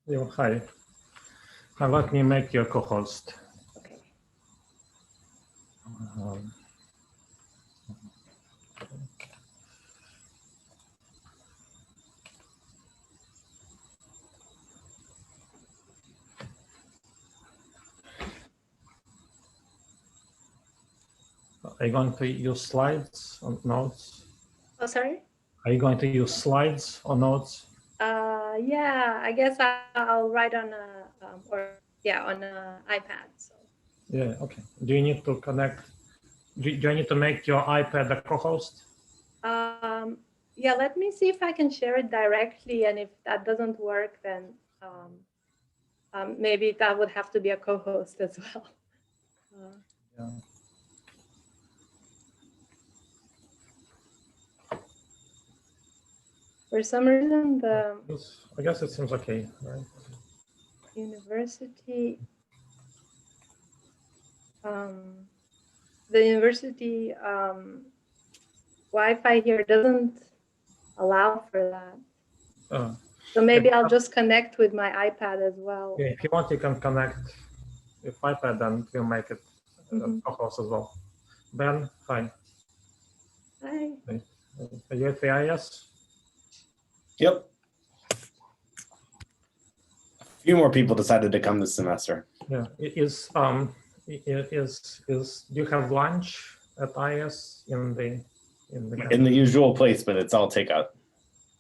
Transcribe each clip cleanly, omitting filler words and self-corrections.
Hi. Now let me make you a co-host. Okay. Are you going to use slides or notes? Oh, sorry? Are you going to use slides or notes? Yeah, I guess I'll write on a on a iPad. So. Yeah, okay. Do you need to connect? Do I need to make your iPad a co-host? Yeah, let me see if I can share it directly, and if that doesn't work, then maybe that would have to be a co-host as well. Yeah. For some reason, I guess it seems okay, right? University, the university Wi-Fi here doesn't allow for that. So maybe I'll just connect with my iPad as well. Yeah, if you want, you can connect with iPad and we'll make it a co-host as well. Ben, hi. Hi. Are you at the IS? Yep. A few more people decided to come this semester. Yeah. Do you have lunch at IS in the usual place, but it's all takeout.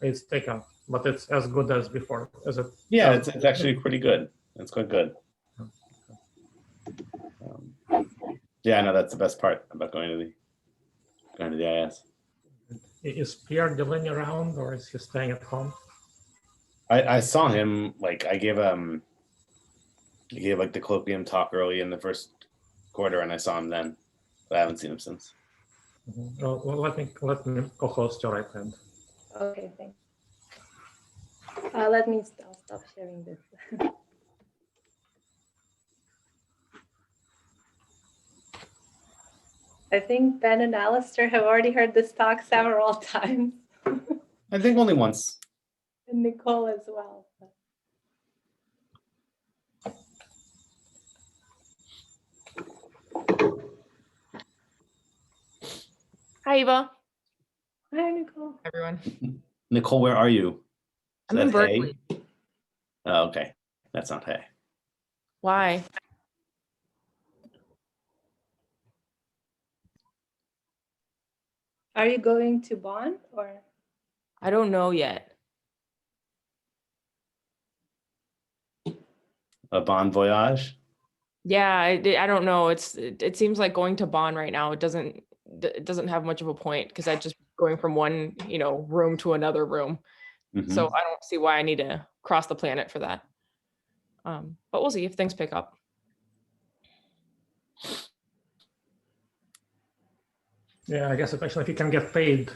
It's takeout, but it's as good as before. Is it? Yeah, it's actually pretty good. It's quite good. Yeah, I know that's the best part about going to the IS. Is Pierre Delaney around, or is he staying at home? I saw him, like I gave like the colloquium talk early in the first quarter, and I saw him then, but I haven't seen him since. Well, let me co-host your iPad. Okay, thanks. I'll stop sharing this. I think Ben and Alistair have already heard this talk several times. I think only once. And Nicole as well. Hi, Eva. Hi, Nicole. Everyone. Nicole, where are you? I'm in Berkeley. Hay? Oh, okay. That's not hay. Why? Are you going to Bonn or? I don't know yet. A bon voyage? Yeah, I don't know. It seems like going to Bonn right now. It doesn't have much of a point because I just going from one room to another room. So I don't see why I need to cross the planet for that. But we'll see if things pick up. Yeah, I guess especially if you can get paid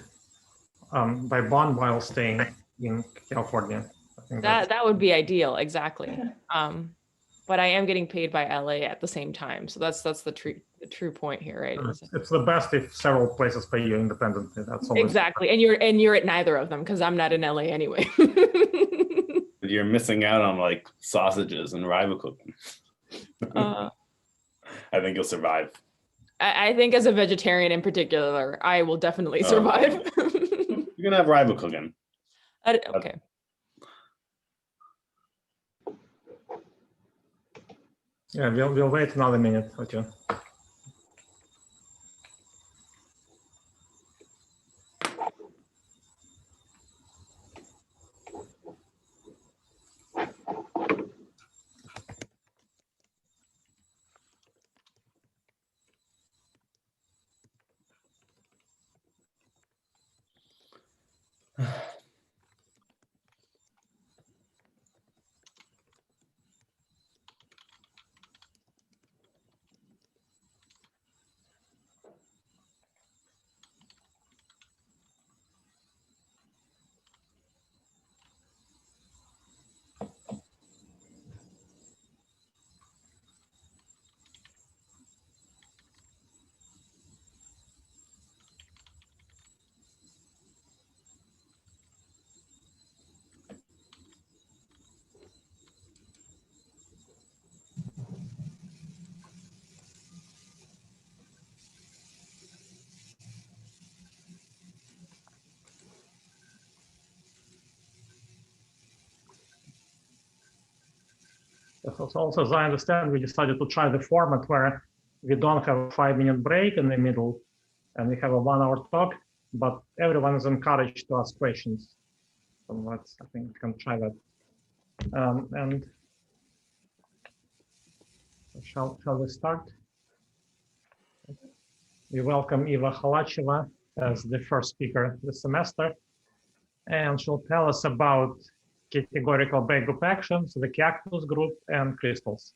by Bond while staying in California. I think that would be ideal, exactly. But I am getting paid by LA at the same time, so that's the true point here, right? It's the best if several places pay you independently. That's always exactly, and you're at neither of them because I'm not in LA anyway. You're missing out on like sausages and rival cooking. I think you'll survive. I think as a vegetarian in particular, I will definitely survive. You're gonna have rival cooking. Okay. Yeah, we'll wait another minute or two. So also, as I understand, we decided to try the format where we don't have a 5-minute break in the middle, and we have a 1-hour talk, but everyone is encouraged to ask questions. So let's, I think we can try that. And shall we start? We welcome Iva Halacheva as the first speaker this semester, and she'll tell us about categorical braid group actions, the cactus group, and crystals.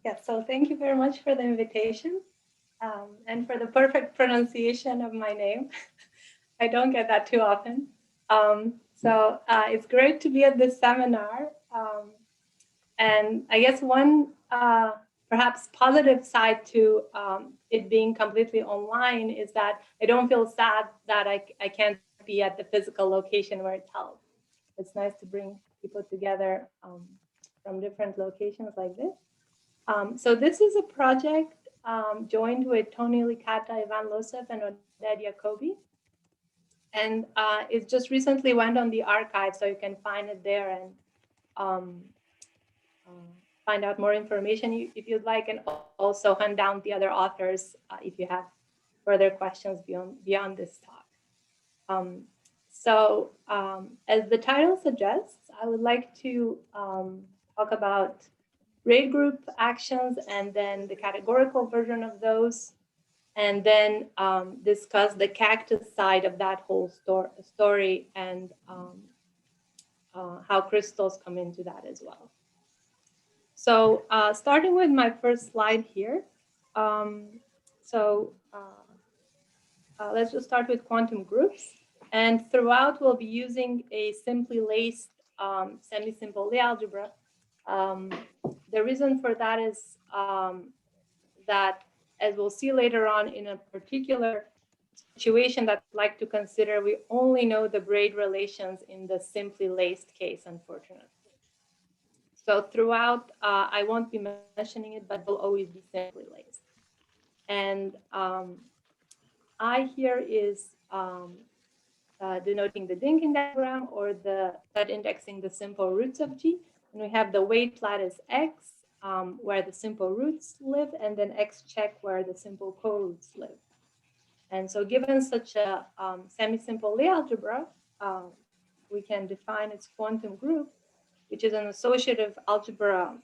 Yeah, so thank you very much for the invitation and for the perfect pronunciation of my name. I don't get that too often. So it's great to be at this seminar. And I guess one perhaps positive side to it being completely online is that I don't feel sad that I can't be at the physical location where it's held. It's nice to bring people together from different locations like this. So this is a project joined with Tony Licata, Losev, and Oded Yacobi. And it just recently went on the archive, so you can find it there and find out more information if you'd like, and also hunt down the other authors if you have further questions beyond this talk. As the title suggests, I would like to talk about braid group actions and then the categorical version of those, and then discuss the cactus side of that whole story and how crystals come into that as well. So starting with my first slide here. Let's just start with quantum groups. And throughout, we'll be using a simply laced semisimple algebra. The reason for that is that, as we'll see later on, in a particular situation that I'd like to consider, we only know the braid relations in the simply laced case, unfortunately. So throughout, I won't be mentioning it, but will always be simply laced. And I here is denoting the Dinkin diagram, or the set indexing the simple roots of G. And we have the weight lattice X, where the simple roots live, and then X check where the simple co-roots live. And so given such a semisimple Lie algebra, we can define its quantum group, which is an associative algebra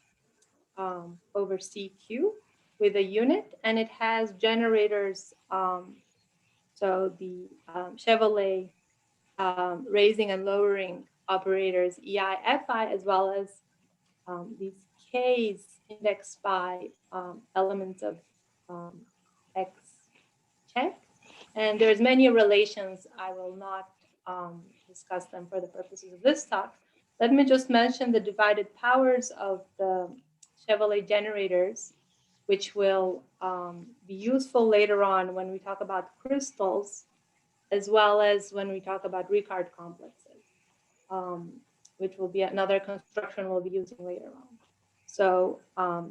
over CQ with a unit, and it has generators. So the Chevrolet raising and lowering operators EI, FI, as well as these Ks indexed by elements of X check. And there's many relations. I will not discuss them for the purposes of this talk. Let me just mention the divided powers of the Chevrolet generators, which will be useful later on when we talk about crystals, as well as when we talk about Rickard complexes, which will be another construction we'll be using later on. So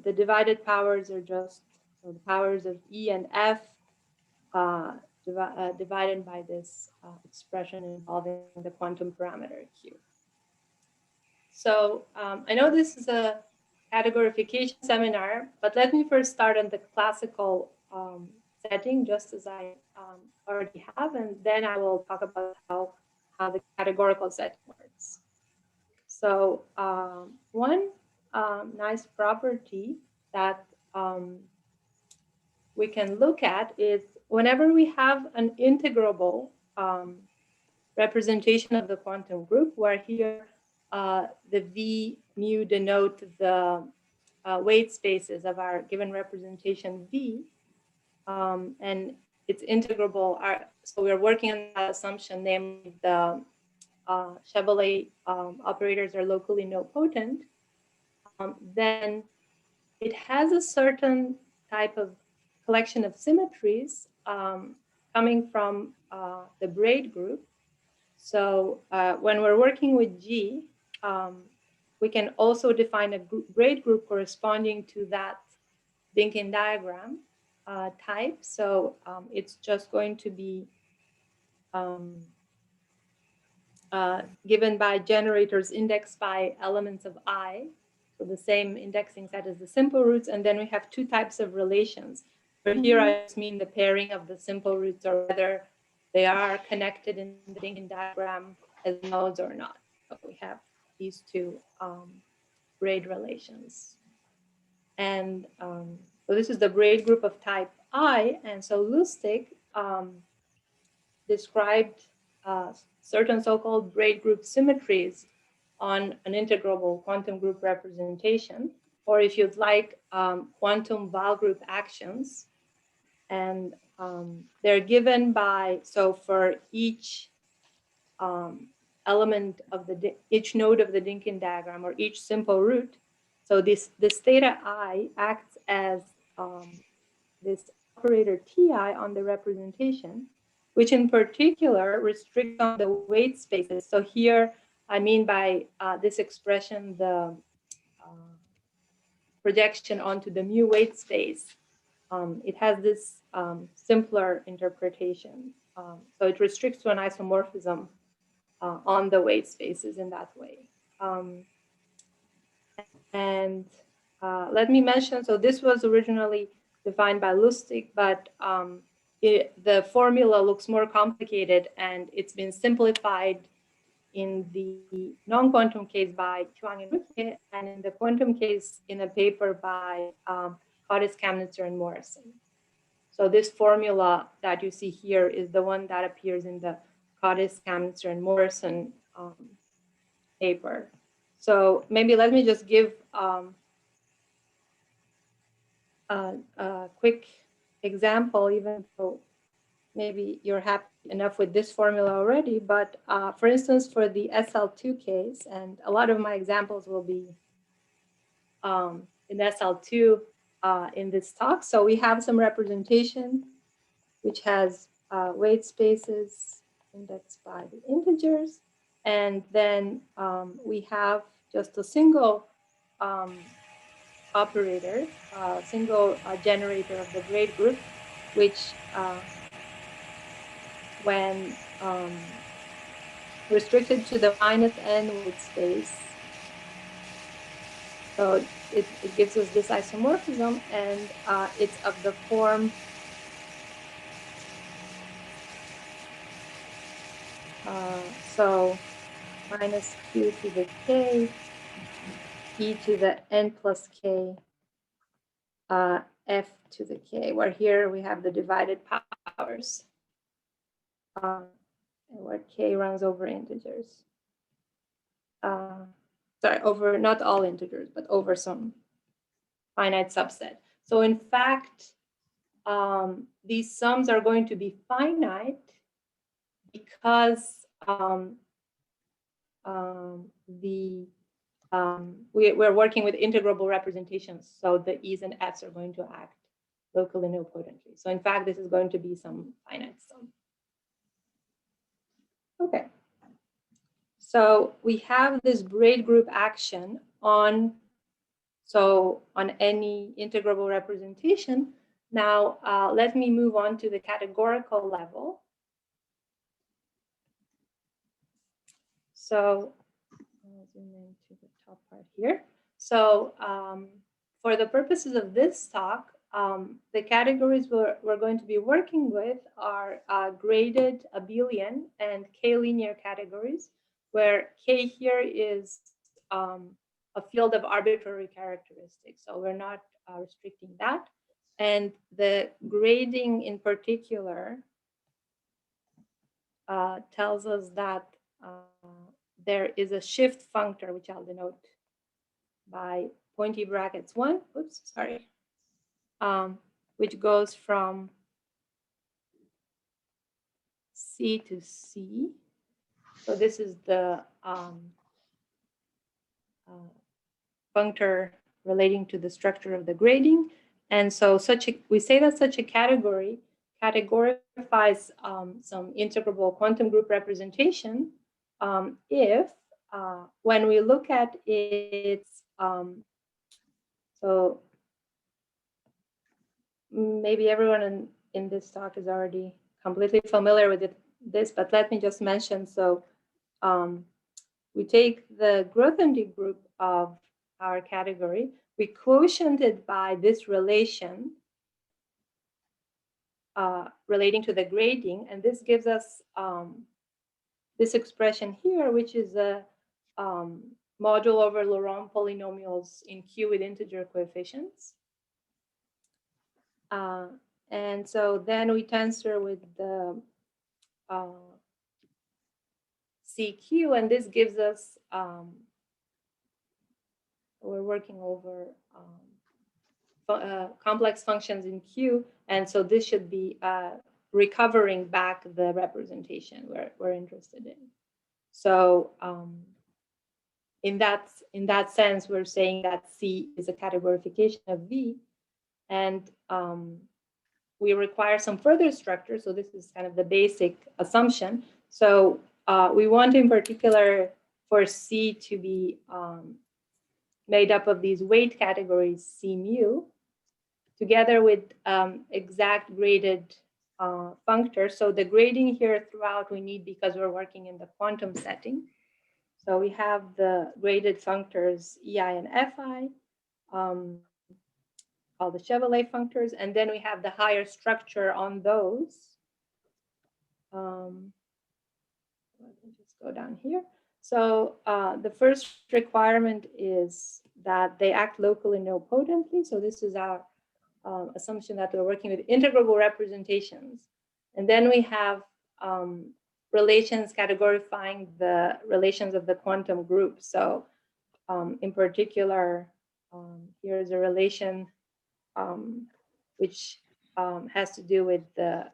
the divided powers are just the powers of E and F divided by this expression involving the quantum parameter Q. So I know this is a categorification seminar, but let me first start on the classical setting, just as I already have, and then I will talk about how the categorical setting works. So one nice property that we can look at is whenever we have an integrable representation of the quantum group, where here the V mu denote the weight spaces of our given representation V, and it's integrable. So we're working on that assumption, namely the Chevrolet operators are locally nilpotent. Then it has a certain type of collection of symmetries coming from the braid group. So when we're working with G, we can also define a braid group corresponding to that Dinkin diagram type. So it's just going to be given by generators indexed by elements of I. So the same indexing set as the simple roots. And then we have two types of relations. For here, I just mean the pairing of the simple roots, or whether they are connected in the Dinkin diagram as nodes or not. So we have these two braid relations. And so this is the braid group of type I. And so Lustig described certain so-called braid group symmetries on an integrable quantum group representation, or if you'd like, quantum Weyl group actions. And they're given by, so for each element of each node of the Dinkin diagram, or each simple root, so this theta I acts as this operator Ti on the representation, which in particular restricts on the weight spaces. So here, I mean by this expression, the projection onto the mu weight space. It has this simpler interpretation. So it restricts to an isomorphism on the weight spaces in that way. Let me mention, so this was originally defined by Lustig, but the formula looks more complicated, and it's been simplified in the non-quantum case by Chuang and Rouquier, and in the quantum case in a paper by Cautis, Kamnitzer, and Morrison. So this formula that you see here is the one that appears in the Cautis, Kamnitzer, and Morrison paper. So maybe let me just give a quick example, even though maybe you're happy enough with this formula already, but for instance, for the SL2 case, and a lot of my examples will be in SL2 in this talk. So we have some representation which has weight spaces indexed by the integers. And then we have just a single operator, single generator of the braid group, which when restricted to the -n weight space, so it gives us this isomorphism, and it's of the form so minus q to the k, e to the n plus k, f to the k, where here we have the divided powers, and where k runs over integers. Sorry, over not all integers, but over some finite subset. So in fact, these sums are going to be finite because we're working with integrable representations. So the e's and f's are going to act locally nilpotently. So in fact, this is going to be some finite sum. Okay. So we have this braid group action on any integrable representation. Now, let me move on to the categorical level. So I'll zoom into the top part here. So for the purposes of this talk, the categories we're going to be working with are graded abelian and k-linear categories, where k here is a field of arbitrary characteristics. So we're not restricting that. And the grading in particular tells us that there is a shift functor, which I'll denote by pointy brackets 1, oops, sorry, which goes from C to C. So this is the functor relating to the structure of the grading. And so we say that such a category categorifies some integrable quantum group representation if when we look at its, so maybe everyone in this talk is already completely familiar with this, but let me just mention, so we take the Grothendieck group of our category, we quotient it by this relation relating to the grading, and this gives us this expression here, which is a module over Laurent polynomials in Q with integer coefficients. And so then we tensor with the CQ, and this gives us, we're working over complex functions in Q, and so this should be recovering back the representation we're interested in. So in that sense, we're saying that C is a categorification of V, and we require some further structure. So this is kind of the basic assumption. So we want in particular for C to be made up of these weight categories C mu, together with exact graded functors. So the grading here throughout we need because we're working in the quantum setting. So we have the graded functors EI and FI, called the Chevrolet functors, and then we have the higher structure on those. Let me just go down here. So the first requirement is that they act locally nilpotently. So this is our assumption that we're working with integrable representations. And then we have relations categorifying the relations of the quantum group. So in particular, here's a relation which has to do with the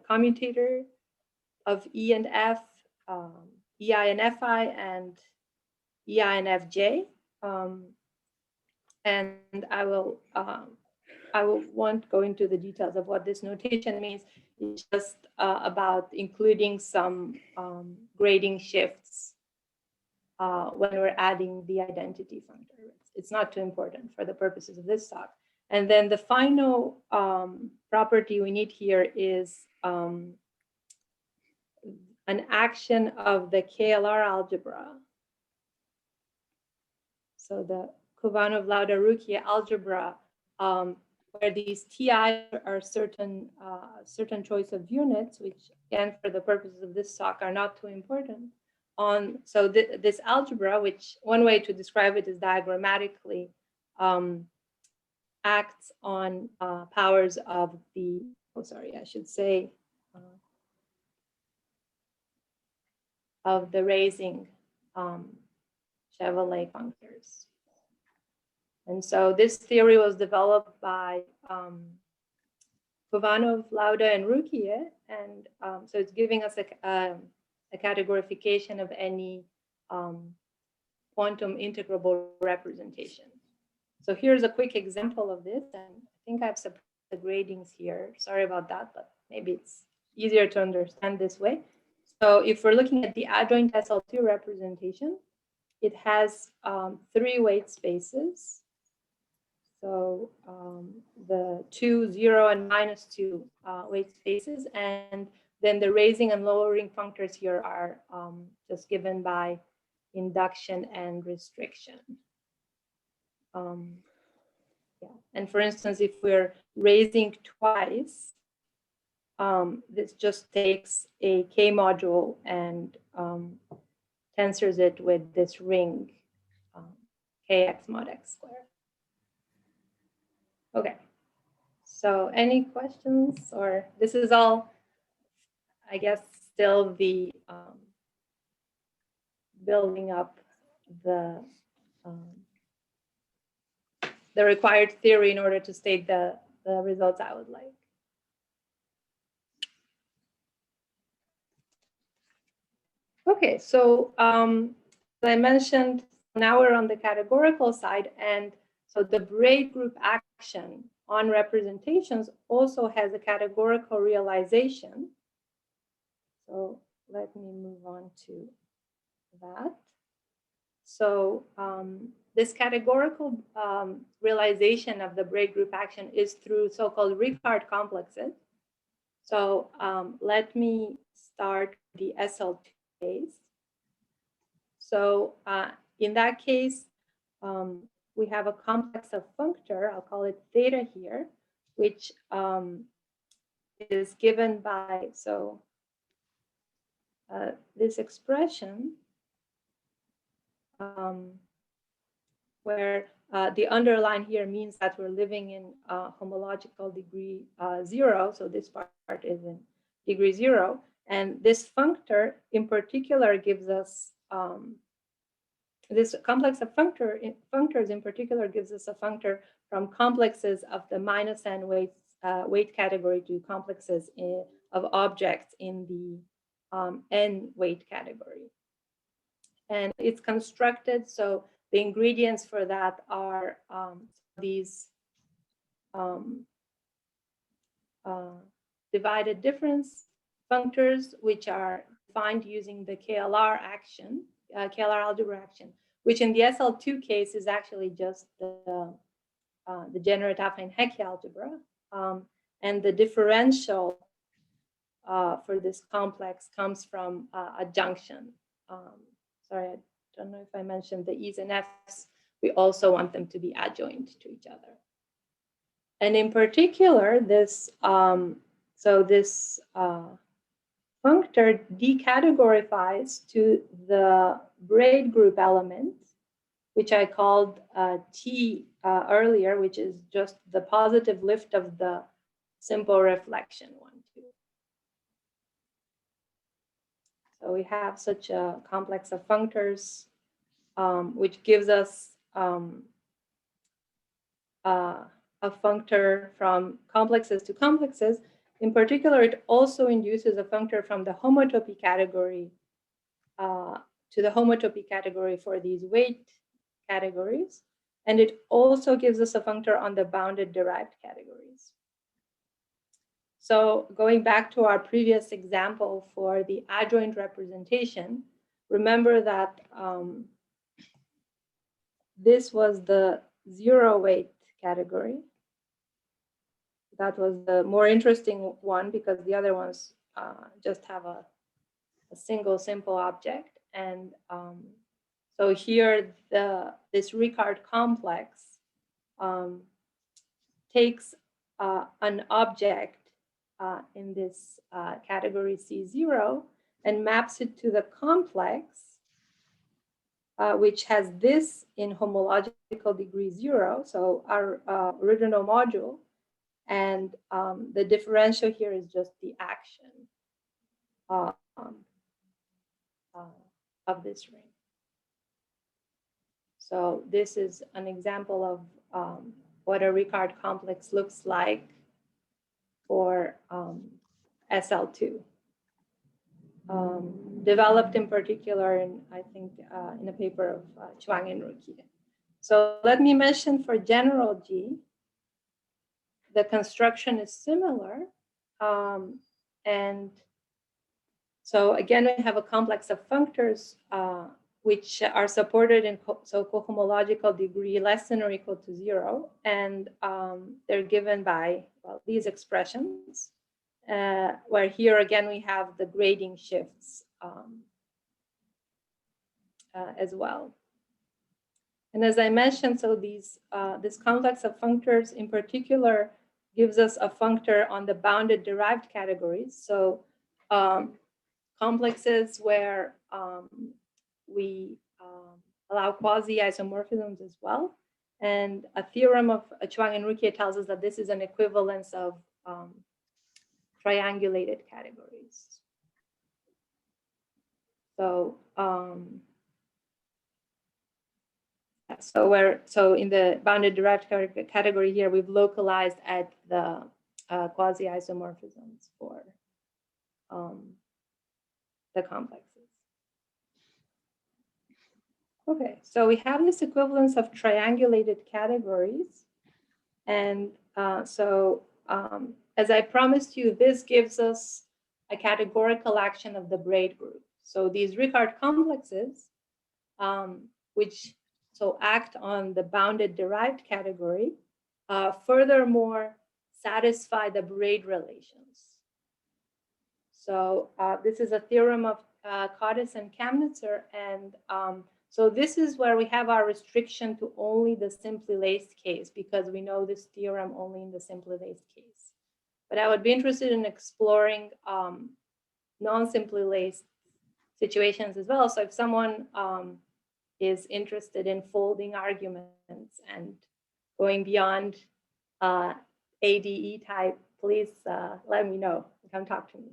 commutator of E and F, EI and FI, and EI and FJ. And I won't go into the details of what this notation means. It's just about including some grading shifts when we're adding the identity functor. It's not too important for the purposes of this talk. And then the final property we need here is an action of the KLR algebra. So the Kovanov-Lauda-Rouquier algebra, where these TI are certain choice of units, which again, for the purposes of this talk, are not too important. So this algebra, which one way to describe it is diagrammatically, acts on powers of the, of the raising Chevrolet functors. And so this theory was developed by Kovanov, Lauda, and Rouquier. And so it's giving us a categorification of any quantum integrable representation. So here's a quick example of this. And I think I've separated the gradings here. Sorry about that, but maybe it's easier to understand this way. So if we're looking at the adjoint SL2 representation, it has 3 weight spaces. So the 2, 0, and -2 weight spaces. And then the raising and lowering functors here are just given by induction and restriction. Yeah. And for instance, if we're raising twice, this just takes a K module and tensors it with this ring, Kx mod x squared. Okay, so any questions, or this is all, I guess, still the building up the required theory in order to state the results I would like. Okay, so as I mentioned, now we're on the categorical side, and so the braid group action on representations also has a categorical realization. So let me move on to that. So this categorical realization of the braid group action is through so-called Rickard complexes. So let me start the SL2 case. So in that case, we have a complex of functor, I'll call it theta here, which is given by, so this expression where the underline here means that we're living in homological degree 0. So this part is in degree 0. And this functor in particular gives us, this complex of functors in particular gives us a functor from complexes of the -n weight category to complexes of objects in the n weight category. And it's constructed so the ingredients for that are these divided difference functors, which are defined using the KLR action, KLR algebra action, which in the SL2 case is actually just the degenerate affine Hecke algebra. And the differential for this complex comes from a junction. Sorry, I don't know if I mentioned the E's and F's. We also want them to be adjoint to each other. And in particular, this functor decategorifies to the braid group element, which I called T earlier, which is just the positive lift of the simple reflection 1, 2. So we have such a complex of functors, which gives us a functor from complexes to complexes. In particular, it also induces a functor from the homotopy category to the homotopy category for these weight categories. And it also gives us a functor on the bounded derived categories. So going back to our previous example for the adjoint representation, remember that this was the 0 weight category. That was the more interesting one because the other ones just have a single simple object. And so here, this Rickard complex takes an object in this category C0 and maps it to the complex, which has this in homological degree 0, so our original module. And the differential here is just the action of this ring. So this is an example of what a Rickard complex looks like for SL2. Developed in particular in, I think, in a paper of Chuang and Rouquier. So let me mention for general G, the construction is similar. And so again, we have a complex of functors which are supported in cohomological degree less than or equal to 0. And they're given by, well, these expressions, where here again, we have the grading shifts as well. And as I mentioned, so these this complex of functors in particular gives us a functor on the bounded derived categories. So complexes where we allow quasi-isomorphisms as well. And a theorem of Chuang and Rouquier tells us that this is an equivalence of triangulated categories. So so in the bounded derived category here, we've localized at the quasi-isomorphisms for the complexes. Okay, so we have this equivalence of triangulated categories. And as I promised you, this gives us a categorical action of the braid group. So these Rickard complexes, which act on the bounded derived category, furthermore satisfy the braid relations. So this is a theorem of Cautis and Kamnitzer, and so this is where we have our restriction to only the simply laced case, because we know this theorem only in the simply laced case. But I would be interested in exploring non-simply laced situations as well. So if someone is interested in folding arguments and going beyond ADE type, please let me know. Come talk to me.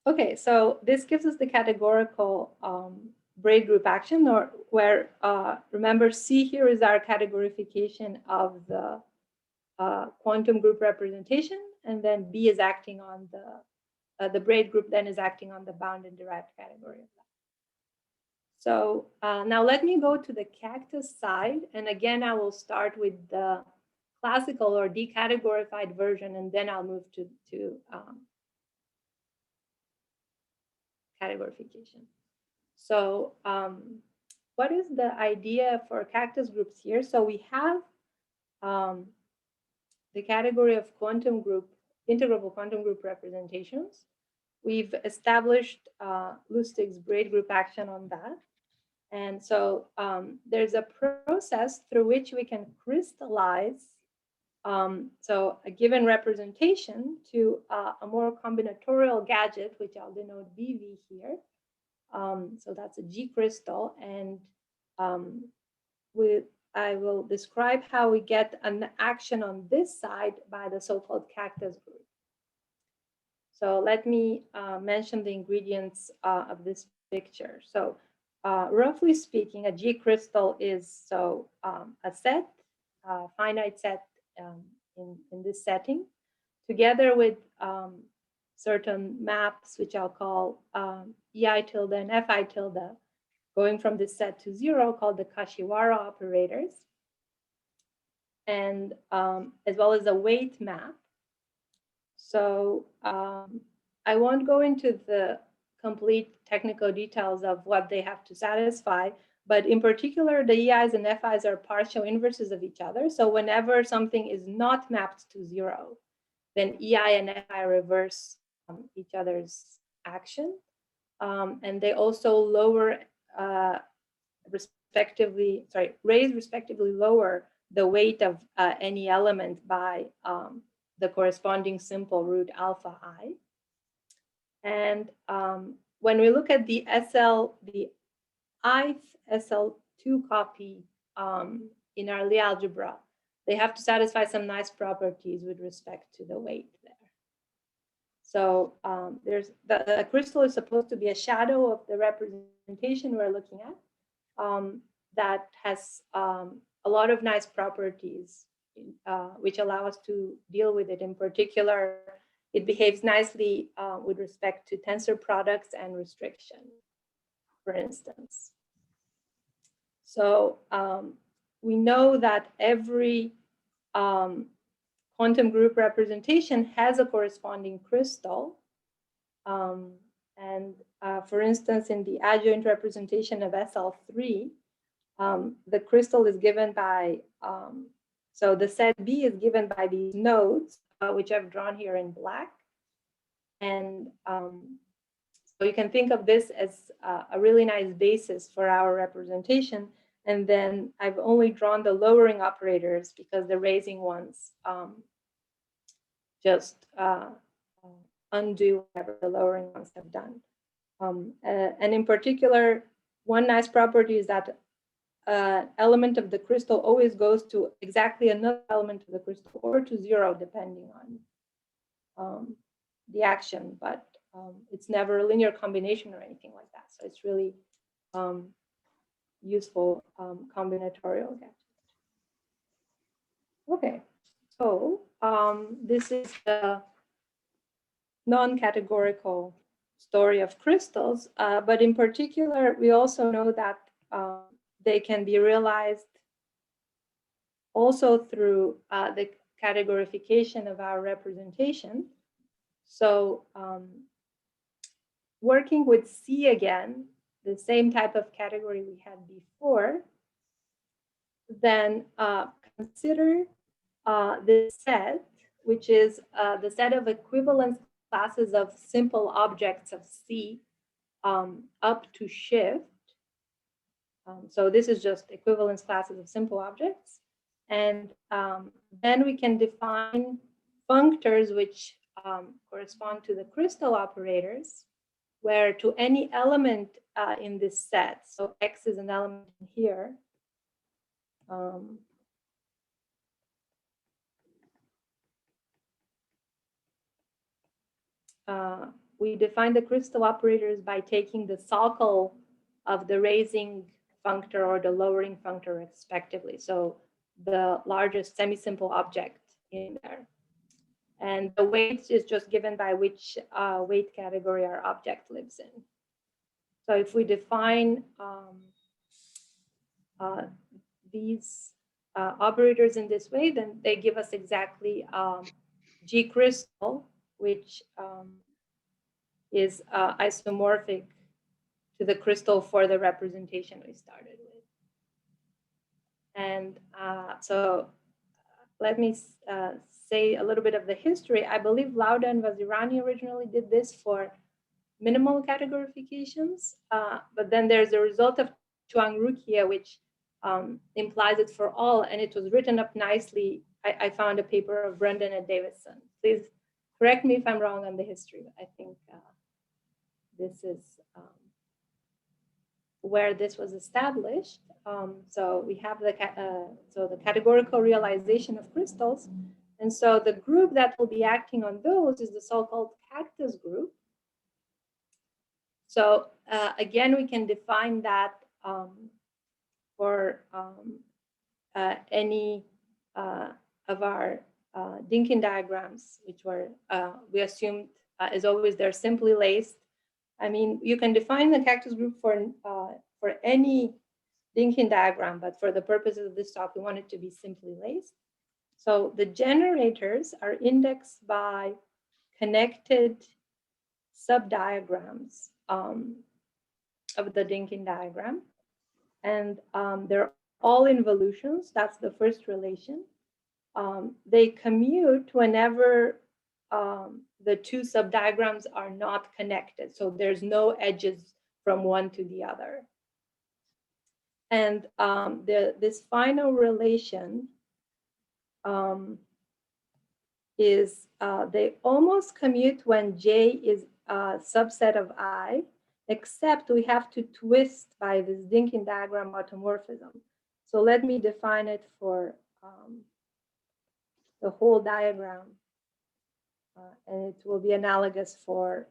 Okay, so this gives us the categorical braid group action, or where, remember, C here is our categorification of the quantum group representation, and then B is acting on the braid group then is acting on the bound and derived category of that. So now let me go to the cactus side, and again, I will start with the classical or decategorified version, and then I'll move to categorification. So what is the idea for cactus groups here? So we have the category of quantum group, integrable quantum group representations. We've established Lustig's braid group action on that. And so there's a process through which we can crystallize so a given representation to a more combinatorial gadget, which I'll denote BV here. So that's a G crystal, and I will describe how we get an action on this side by the so-called cactus group. So let me mention the ingredients of this picture. So roughly speaking, a G crystal is a set, a finite set in this setting, together with certain maps, which I'll call EI tilde and FI tilde, going from this set to 0, called the Kashiwara operators, and as well as a weight map. So I won't go into the complete technical details of what they have to satisfy, but in particular, the EIs and FIs are partial inverses of each other. So whenever something is not mapped to 0, then EI and FI reverse each other's action. And they also lower raise respectively lower the weight of any element by the corresponding simple root alpha I. And when we look at the ith SL2 copy in our Lie algebra, they have to satisfy some nice properties with respect to the weight there. So there's the crystal is supposed to be a shadow of the representation we're looking at that has a lot of nice properties which allow us to deal with it. In particular, it behaves nicely with respect to tensor products and restriction, for instance. So we know that every quantum group representation has a corresponding crystal. And for instance, in the adjoint representation of SL3, the crystal is given by, so the set B is given by these nodes, which I've drawn here in black. And so you can think of this as a really nice basis for our representation. And then I've only drawn the lowering operators because the raising ones just undo whatever the lowering ones have done. And in particular, one nice property is that element of the crystal always goes to exactly another element of the crystal, or to 0, depending on the action, but it's never a linear combination or anything like that. So it's really useful combinatorial gadget. Okay, so this is the non-categorical story of crystals, but in particular, we also know that they can be realized also through the categorification of our representation. So working with C again, the same type of category we had before, then consider this set, which is the set of equivalence classes of simple objects of C up to shift. So this is just equivalence classes of simple objects. And then we can define functors which correspond to the crystal operators, where to any element in this set, so X is an element here, we define the crystal operators by taking the Salkal of the raising functor or the lowering functor respectively. So the largest semisimple object in there. And the weight is just given by which weight category our object lives in. So if we define these operators in this way, then they give us exactly G crystal, which is isomorphic to the crystal for the representation we started with. And so let me say a little bit of the history. I believe Lauda and Vazirani originally did this for minimal categorifications, but then there's a result of Chuang and Rouquier, which implies it for all, and it was written up nicely. I found a paper of Brendan and Davidson. Please correct me if I'm wrong on the history, but I think this is where this was established. So we have the categorical realization of crystals. And so the group that will be acting on those is the so-called cactus group. So again, we can define that for any of our Dinkin diagrams, which were, we assumed, as always, they're simply laced. I mean, you can define the cactus group for any Dinkin diagram, but for the purposes of this talk, we want it to be simply laced. So the generators are indexed by connected subdiagrams of the Dinkin diagram. And they're all involutions. That's the first relation. They commute whenever the two subdiagrams are not connected. So there's no edges from one to the other. And this final relation is they almost commute when J is a subset of I, except we have to twist by this Dinkin diagram automorphism. So let me define it for the whole diagram. And it will be analogous for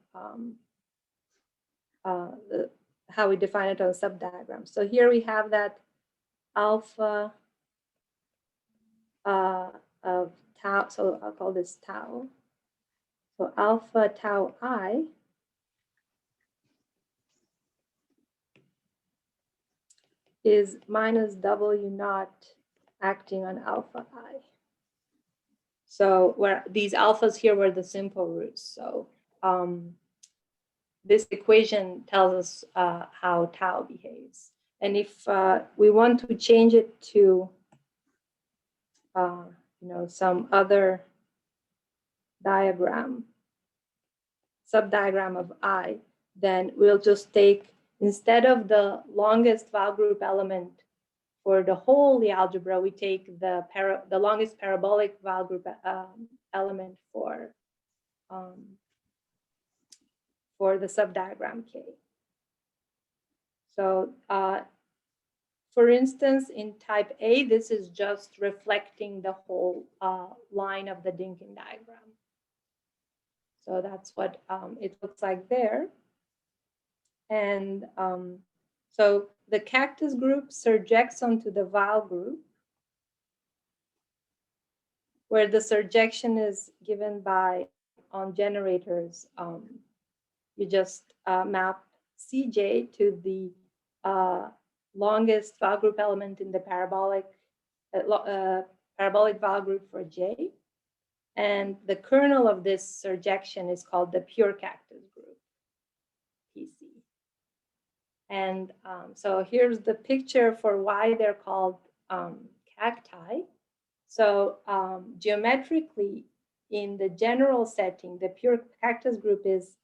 how we define it on subdiagrams. So here we have that alpha of tau, so I'll call this tau. So alpha tau I is minus W naught acting on alpha I. So where these alphas here were the simple roots. So this equation tells us how tau behaves. And if we want to change it to some other diagram, subdiagram of I, then we'll just take, instead of the longest Weyl group element for the whole algebra, we take the longest parabolic Weyl group element for the subdiagram K. So for instance, in type A, this is just reflecting the whole line of the Dinkin diagram. So that's what it looks like there. And so the cactus group surjects onto the Weyl group, where the surjection is given by, on generators, you just map Cj to the longest Weyl group element in the parabolic Weyl group for J. And the kernel of this surjection is called the pure cactus group, PC. And so here's the picture for why they're called cacti. So geometrically, in the general setting, the pure cactus group is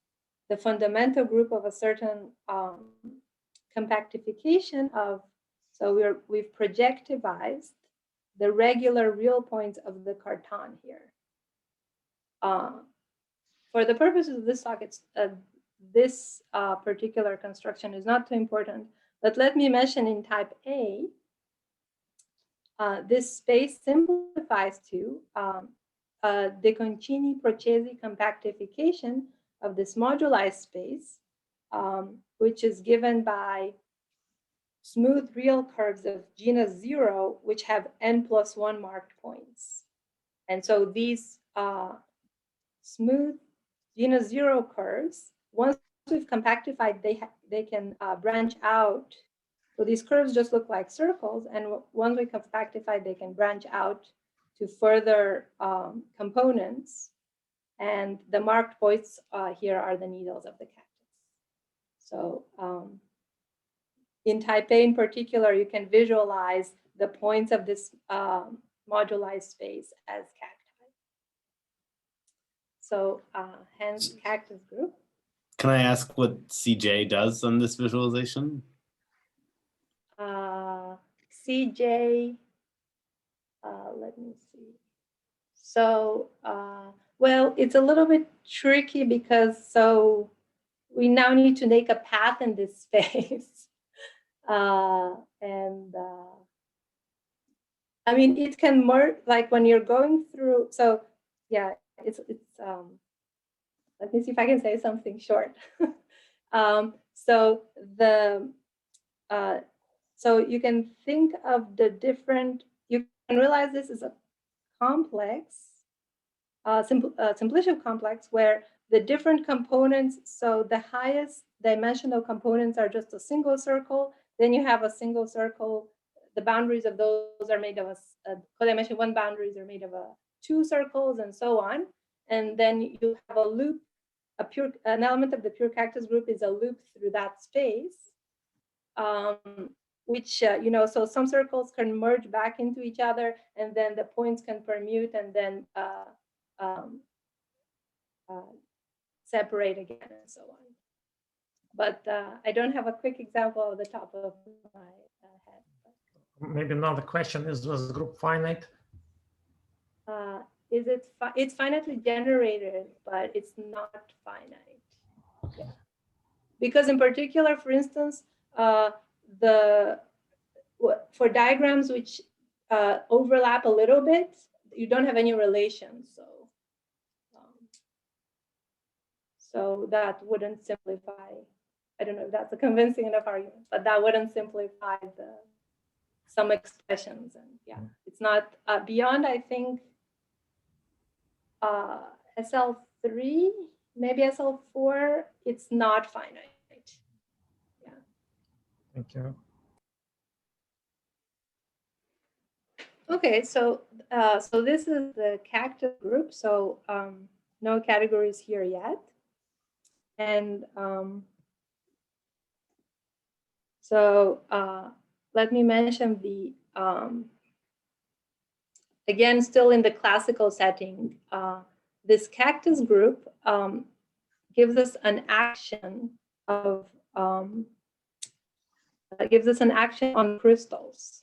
the fundamental group of a certain compactification of, so we've projectivized the regular real points of the Cartan here. For the purposes of this talk, this particular construction is not too important, but let me mention in type A, this space simplifies to De Concini-Procesi compactification of this modularized space, which is given by smooth real curves of genus 0, which have n+1 marked points. And so these smooth genus 0 curves, once we've compactified, they can branch out. So these curves just look like circles, and once we compactify, they can branch out to further components. And the marked points here are the needles of the cactus. So in type A in particular, you can visualize the points of this modularized space as cacti. So hence cactus group. Can I ask what CJ does on this visualization? CJ, let me see. So, well, it's a little bit tricky because so we now need to make a path in this space. I mean, it can merge, like when you're going through, so yeah, it's let me see if I can say something short. So you can think of the different, you can realize this is a complex, simplicial complex where the different components, so the highest dimensional components are just a single circle, then you have a single circle, the boundaries of those are made of codimension 1 boundaries are made of 2 circles and so on. And then you have a loop, an element of the pure cactus group is a loop through that space. Which, you know, so some circles can merge back into each other, and then the points can permute and then separate again and so on. But I don't have a quick example of the top of my head. Maybe another question is, was the group finite? It's finitely generated, but it's not finite. Yeah. Because in particular, for instance, for diagrams which overlap a little bit, you don't have any relation. So that wouldn't simplify. I don't know if that's a convincing enough argument, but that wouldn't simplify some expressions. And yeah, it's not beyond, I think, SL3, maybe SL4, it's not finite. Yeah. Thank you. Okay, so this is the cactus group. So no categories here yet. And let me mention the, again, still in the classical setting, this cactus group gives us an action of, on crystals.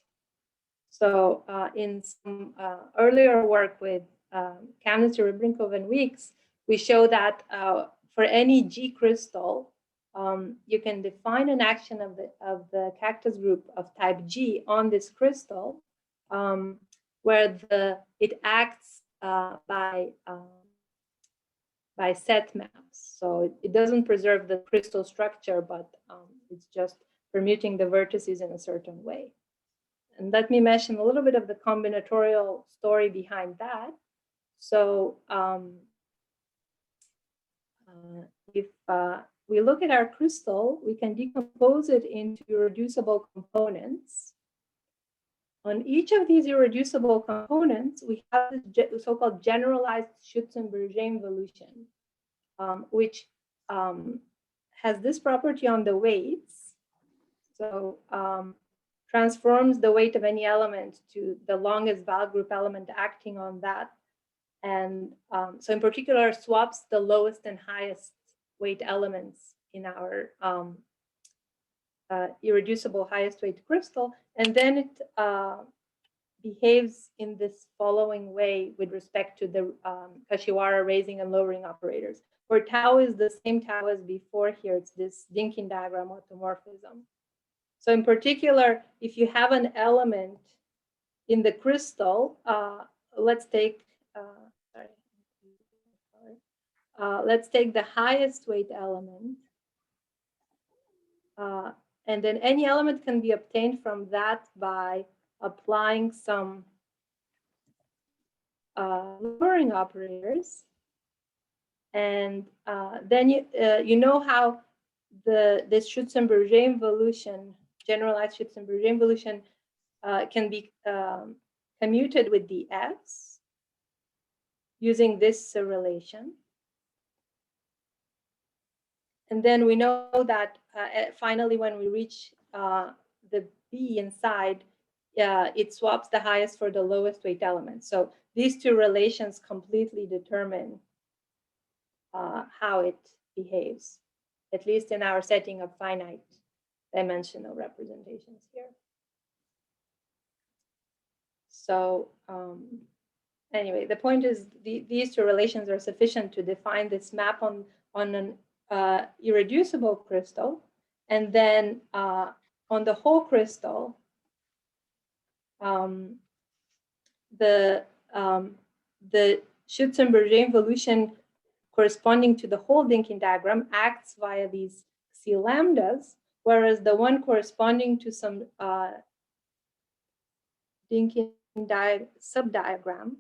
So in some earlier work with Kamnitzer, Ribrinkov, and Weeks, we show that for any G crystal, you can define an action of the cactus group of type G on this crystal, where it acts by set maps. So it doesn't preserve the crystal structure, but it's just permuting the vertices in a certain way. And let me mention a little bit of the combinatorial story behind that. So if we look at our crystal, we can decompose it into irreducible components. On each of these irreducible components, we have this so-called generalized Schützenberger involution, which has this property on the weights. So transforms the weight of any element to the longest Weyl group element acting on that And so in particular, swaps the lowest and highest weight elements in our irreducible highest weight crystal. And then it behaves in this following way with respect to the Kashiwara raising and lowering operators, where tau is the same tau as before here. It's this Dynkin diagram automorphism. So in particular, if you have an element in the crystal, let's take the highest weight element, and then any element can be obtained from that by applying some lowering operators. And then you know how this Schützenberger involution, generalized Schützenberger involution, can be commuted with the S using this relation. And then we know that finally, when we reach the B inside, it swaps the highest for the lowest weight element. So these two relations completely determine how it behaves, at least in our setting of finite dimensional representations here. So anyway, the point is these two relations are sufficient to define this map on an irreducible crystal, and then on the whole crystal, the Schützenberger involution corresponding to the whole Dynkin diagram acts via these C lambdas, whereas the one corresponding to some Dynkin subdiagram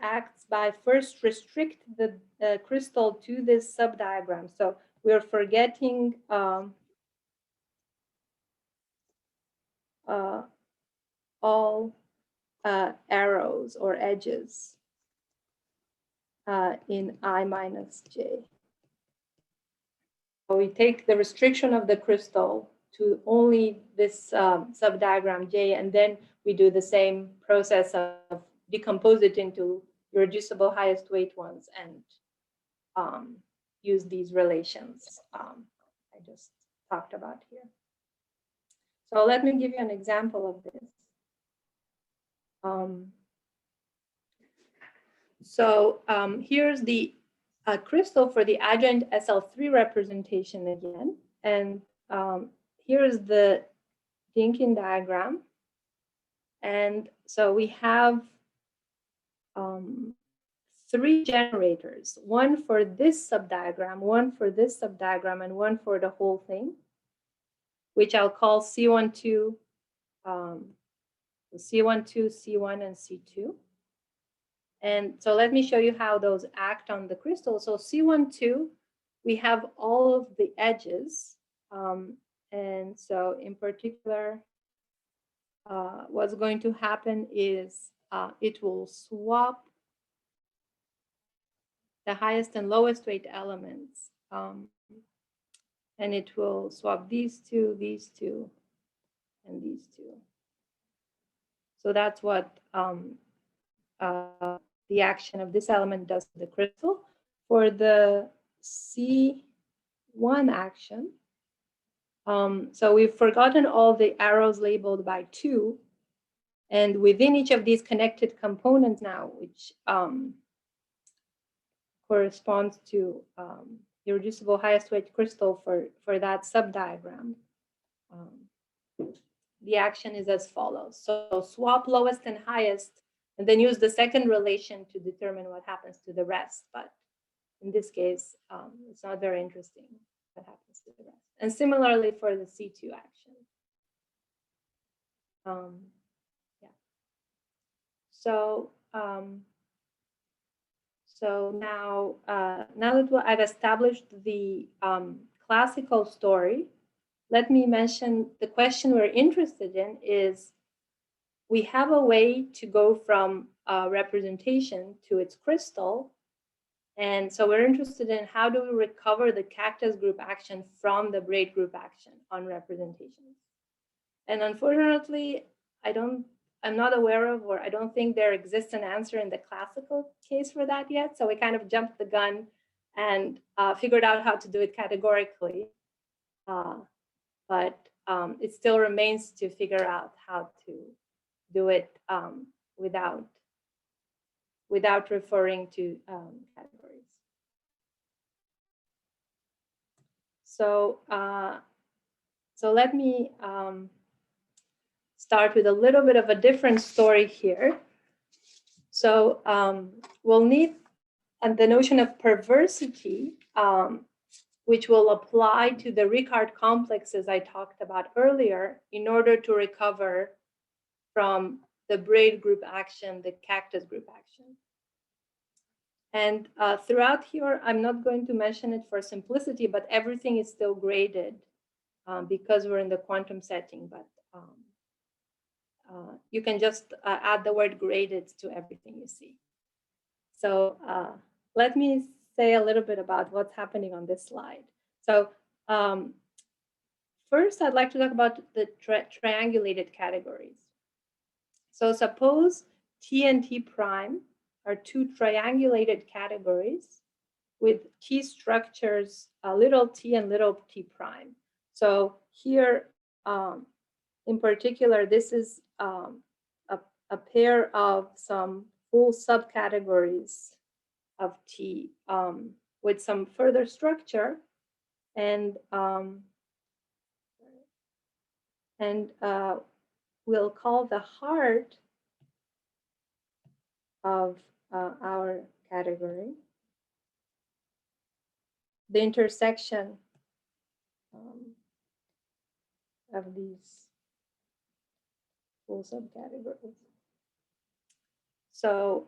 acts by first restrict the crystal to this subdiagram. So we're forgetting all arrows or edges in I minus j. So we take the restriction of the crystal to only this subdiagram j, and then we do the same process of decompose it into irreducible highest weight ones and use these relations I just talked about here. So let me give you an example of this. Here's the crystal for the adjoint SL3 representation again. And here's the Dynkin diagram. And so we have 3 generators, one for this subdiagram, one for this subdiagram, and one for the whole thing, which I'll call C12, C12, C1, and C2. And so let me show you how those act on the crystal. So C12, we have all of the edges. And so in particular, what's going to happen is it will swap the highest and lowest weight elements. And it will swap these two, and these two. So that's what the action of this element does to the crystal. For the C1 action, so we've forgotten all the arrows labeled by 2. And within each of these connected components now, which corresponds to irreducible highest weight crystal for that subdiagram, the action is as follows. So swap lowest and highest, and then use the second relation to determine what happens to the rest. But in this case, it's not very interesting what happens to the rest. And similarly for the C2 action. Yeah. So now that I've established the classical story, let me mention the question we're interested in is, we have a way to go from representation to its crystal. And so we're interested in how do we recover the cactus group action from the braid group action on representations. And unfortunately, I I'm not aware of, or I don't think there exists an answer in the classical case for that yet. So we kind of jumped the gun and figured out how to do it categorically. But it still remains to figure out how to do it without referring to categories. So, so let me start with a little bit of a different story here. So we'll need the notion of perversity, which will apply to the Rickard complexes I talked about earlier in order to recover from the braid group action, the cactus group action. And throughout here, I'm not going to mention it for simplicity, but everything is still graded because we're in the quantum setting. But you can just add the word graded to everything you see. So let me say a little bit about what's happening on this slide. So first, I'd like to talk about the triangulated categories. So suppose T and T prime are two triangulated categories with T structures, little t and little t prime. So here, in particular, this is a pair of some full subcategories of T with some further structure, and we'll call the heart of our category the intersection of these full subcategories. So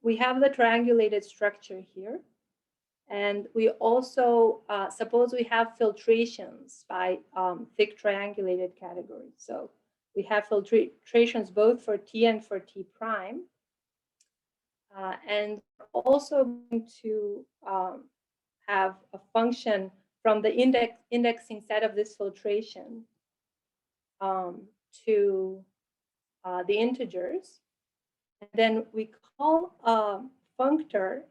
we have the triangulated structure here. And we also, suppose we have filtrations by thick triangulated categories. So we have filtrations both for T and for T prime. And we're also going to have a function from the indexing set of this filtration to the integers. And then we call a functor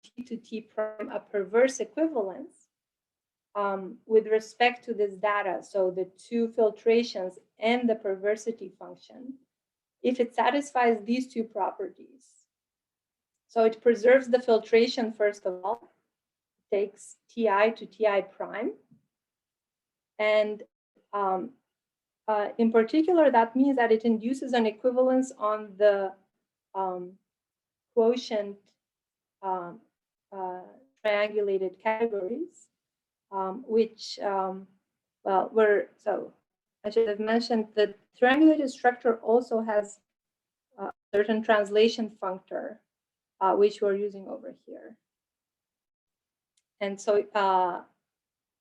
T to T prime a perverse equivalence with respect to this data. So the two filtrations and the perversity function, if it satisfies these two properties. So it preserves the filtration, first of all, takes Ti to Ti prime. And in particular, that means that it induces an equivalence on the quotient triangulated categories, which, well, so I should have mentioned that triangulated structure also has a certain translation functor, which we're using over here. And so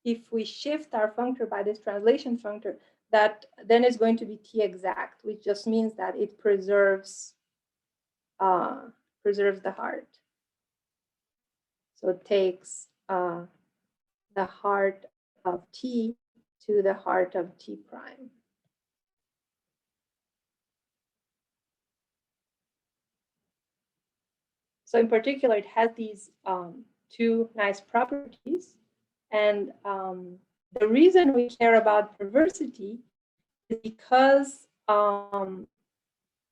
if we shift our functor by this translation functor, that then is going to be T exact, which just means that it preserves the heart. So it takes the heart of T to the heart of T prime. So in particular, it has these two nice properties. And the reason we care about perversity is because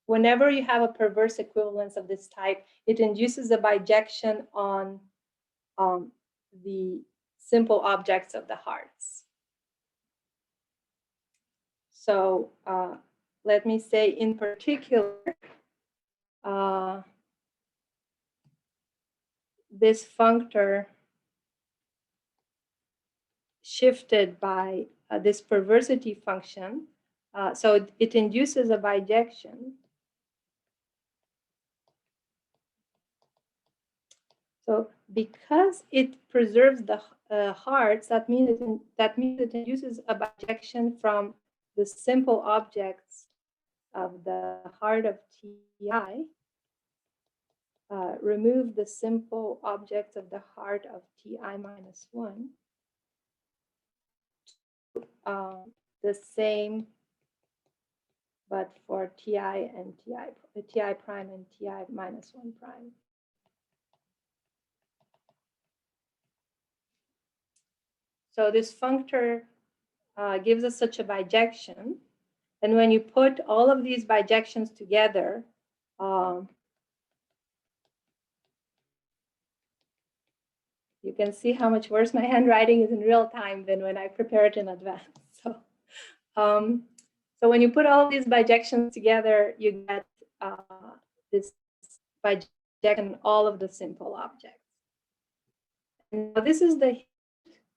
whenever you have a perverse equivalence of this type, it induces a bijection on the simple objects of the hearts. So let me say in particular, this functor shifted by this perversity function. So it induces a bijection. So because it preserves the hearts, that means it induces a bijection from the simple objects of the heart of Ti. Remove the simple objects of the heart of Ti minus 1. The same but for ti and ti prime and ti minus 1 prime. So this functor gives us such a bijection. And when you put all of these bijections together, you can see how much worse my handwriting is in real time than when I prepare it in advance. So when you put all these bijections together, you get this bijection all of the simple objects. And this is the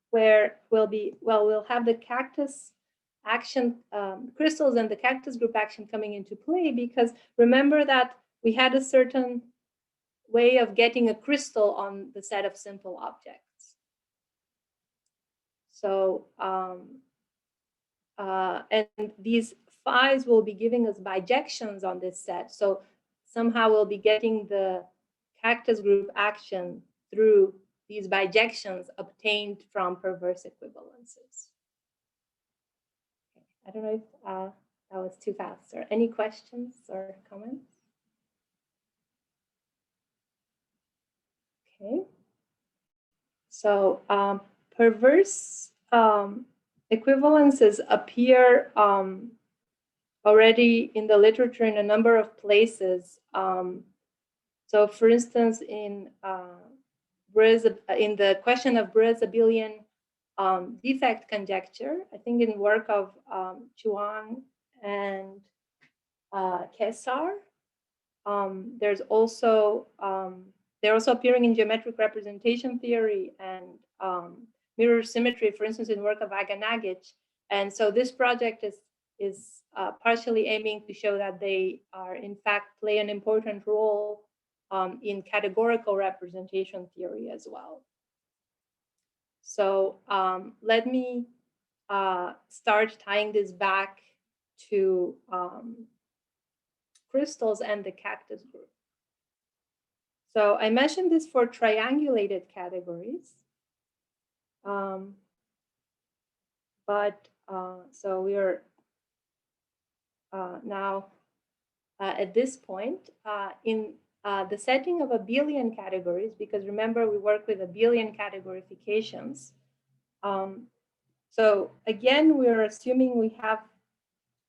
where we'll have the cactus action crystals and the cactus group action coming into play, because remember that we had a certain way of getting a crystal on the set of simple objects. So and these phi's will be giving us bijections on this set. So somehow we'll be getting the cactus group action through these bijections obtained from perverse equivalences. Okay. I don't know if that was too fast. Or any questions or comments? Okay. So perverse equivalences appear already in the literature in a number of places. So for instance, in the question of Bre's abelian defect conjecture, I think in work of Chuang and Rouquier, they're also appearing in geometric representation theory and mirror symmetry, for instance, in work of Aganagic. And so this project is partially aiming to show that they are in fact play an important role in categorical representation theory as well. So let me start tying this back to crystals and the cactus group. So I mentioned this for triangulated categories. So we are now at this point in the setting of abelian categories, because remember we work with abelian categorifications. So again, we're assuming we have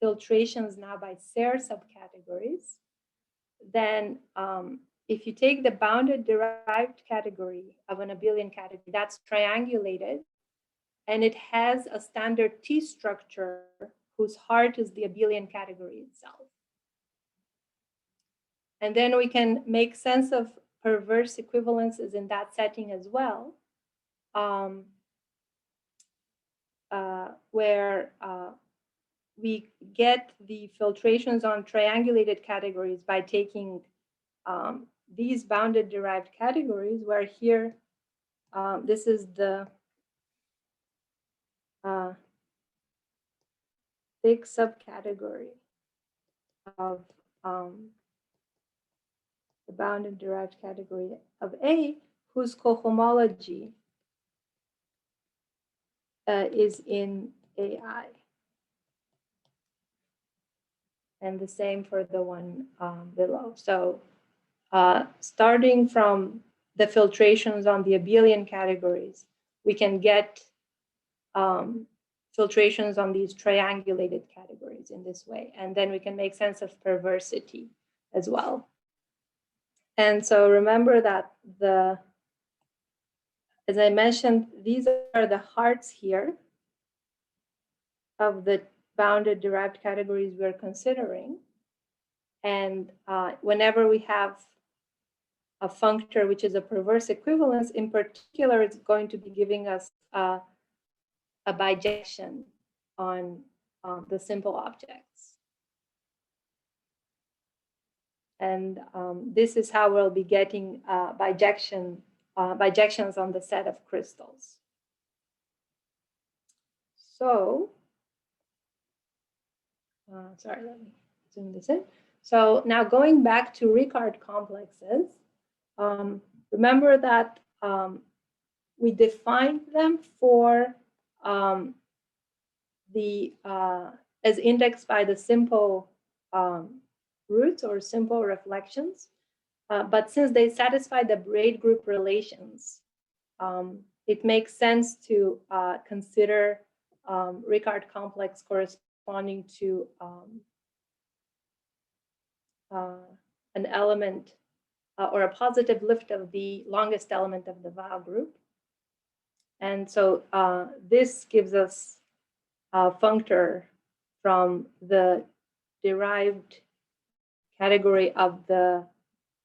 filtrations now by Serre subcategories. Then if you take the bounded derived category of an abelian category, that's triangulated, and it has a standard T structure whose heart is the abelian category itself. And then we can make sense of perverse equivalences in that setting as well, where we get the filtrations on triangulated categories by taking these bounded derived categories, where here, this is the big subcategory of the bounded derived category of A, whose cohomology is in AI. And the same for the one below. So starting from the filtrations on the abelian categories, we can get filtrations on these triangulated categories in this way. And then we can make sense of perversity as well. And so remember that as I mentioned, these are the hearts here of the bounded derived categories we're considering. And whenever we have a functor which is a perverse equivalence, in particular, it's going to be giving us a bijection on the simple objects. And this is how we'll be getting bijections on the set of crystals. So, sorry, let me zoom this in. So now going back to Rickard complexes, remember that we defined them for as indexed by the simple roots or simple reflections. But since they satisfy the braid group relations, it makes sense to consider Rickard complex corresponding to an element or a positive lift of the longest element of the Weyl group. And so this gives us a functor from the derived category of the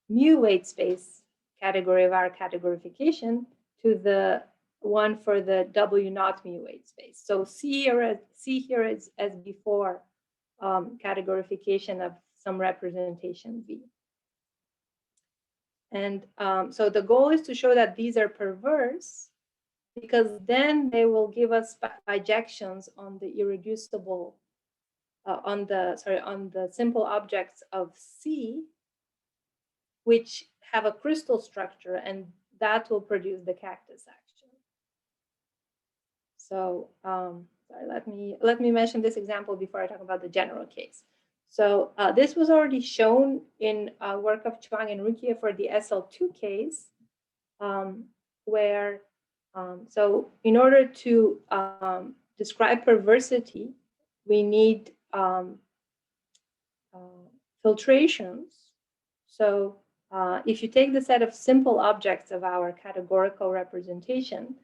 mu weight space category of our categorification to the one for the W naught mu weight space. So C here is as before categorification of some representation V. And so the goal is to show that these are perverse, because then they will give us bijections on the irreducible, on the simple objects of C, which have a crystal structure, and that will produce the cactus action. So sorry, let me mention this example before I talk about the general case. So this was already shown in work of Chuang and Rouquier for the SL2 case, where so in order to describe perversity, we need filtrations. So if you take the set of simple objects of our categorical representation,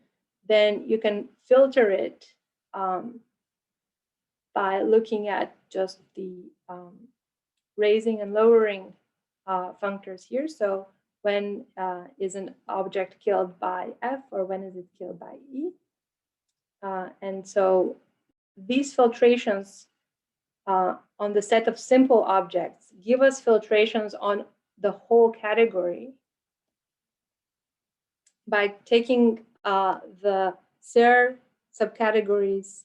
then you can filter it by looking at just the raising and lowering functors here. So when is an object killed by F, or when is it killed by E? And so these filtrations on the set of simple objects give us filtrations on the whole category by taking the Serre subcategories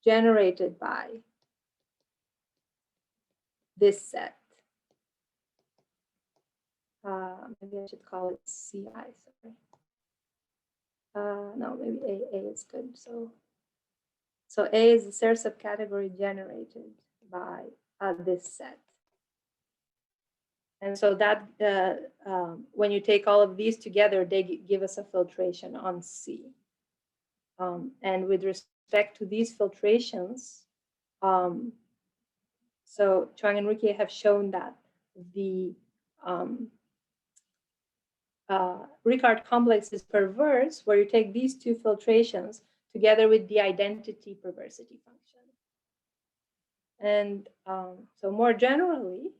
generated by this set. Maybe I should call it CI, sorry. No, maybe A is good. So A is the Serre subcategory generated by this set. And so that when you take all of these together, they give us a filtration on C. And with respect to these filtrations, so Chuang and Rouquier have shown that the Rickard complex is perverse, where you take these two filtrations together with the identity perversity function. And so more generally,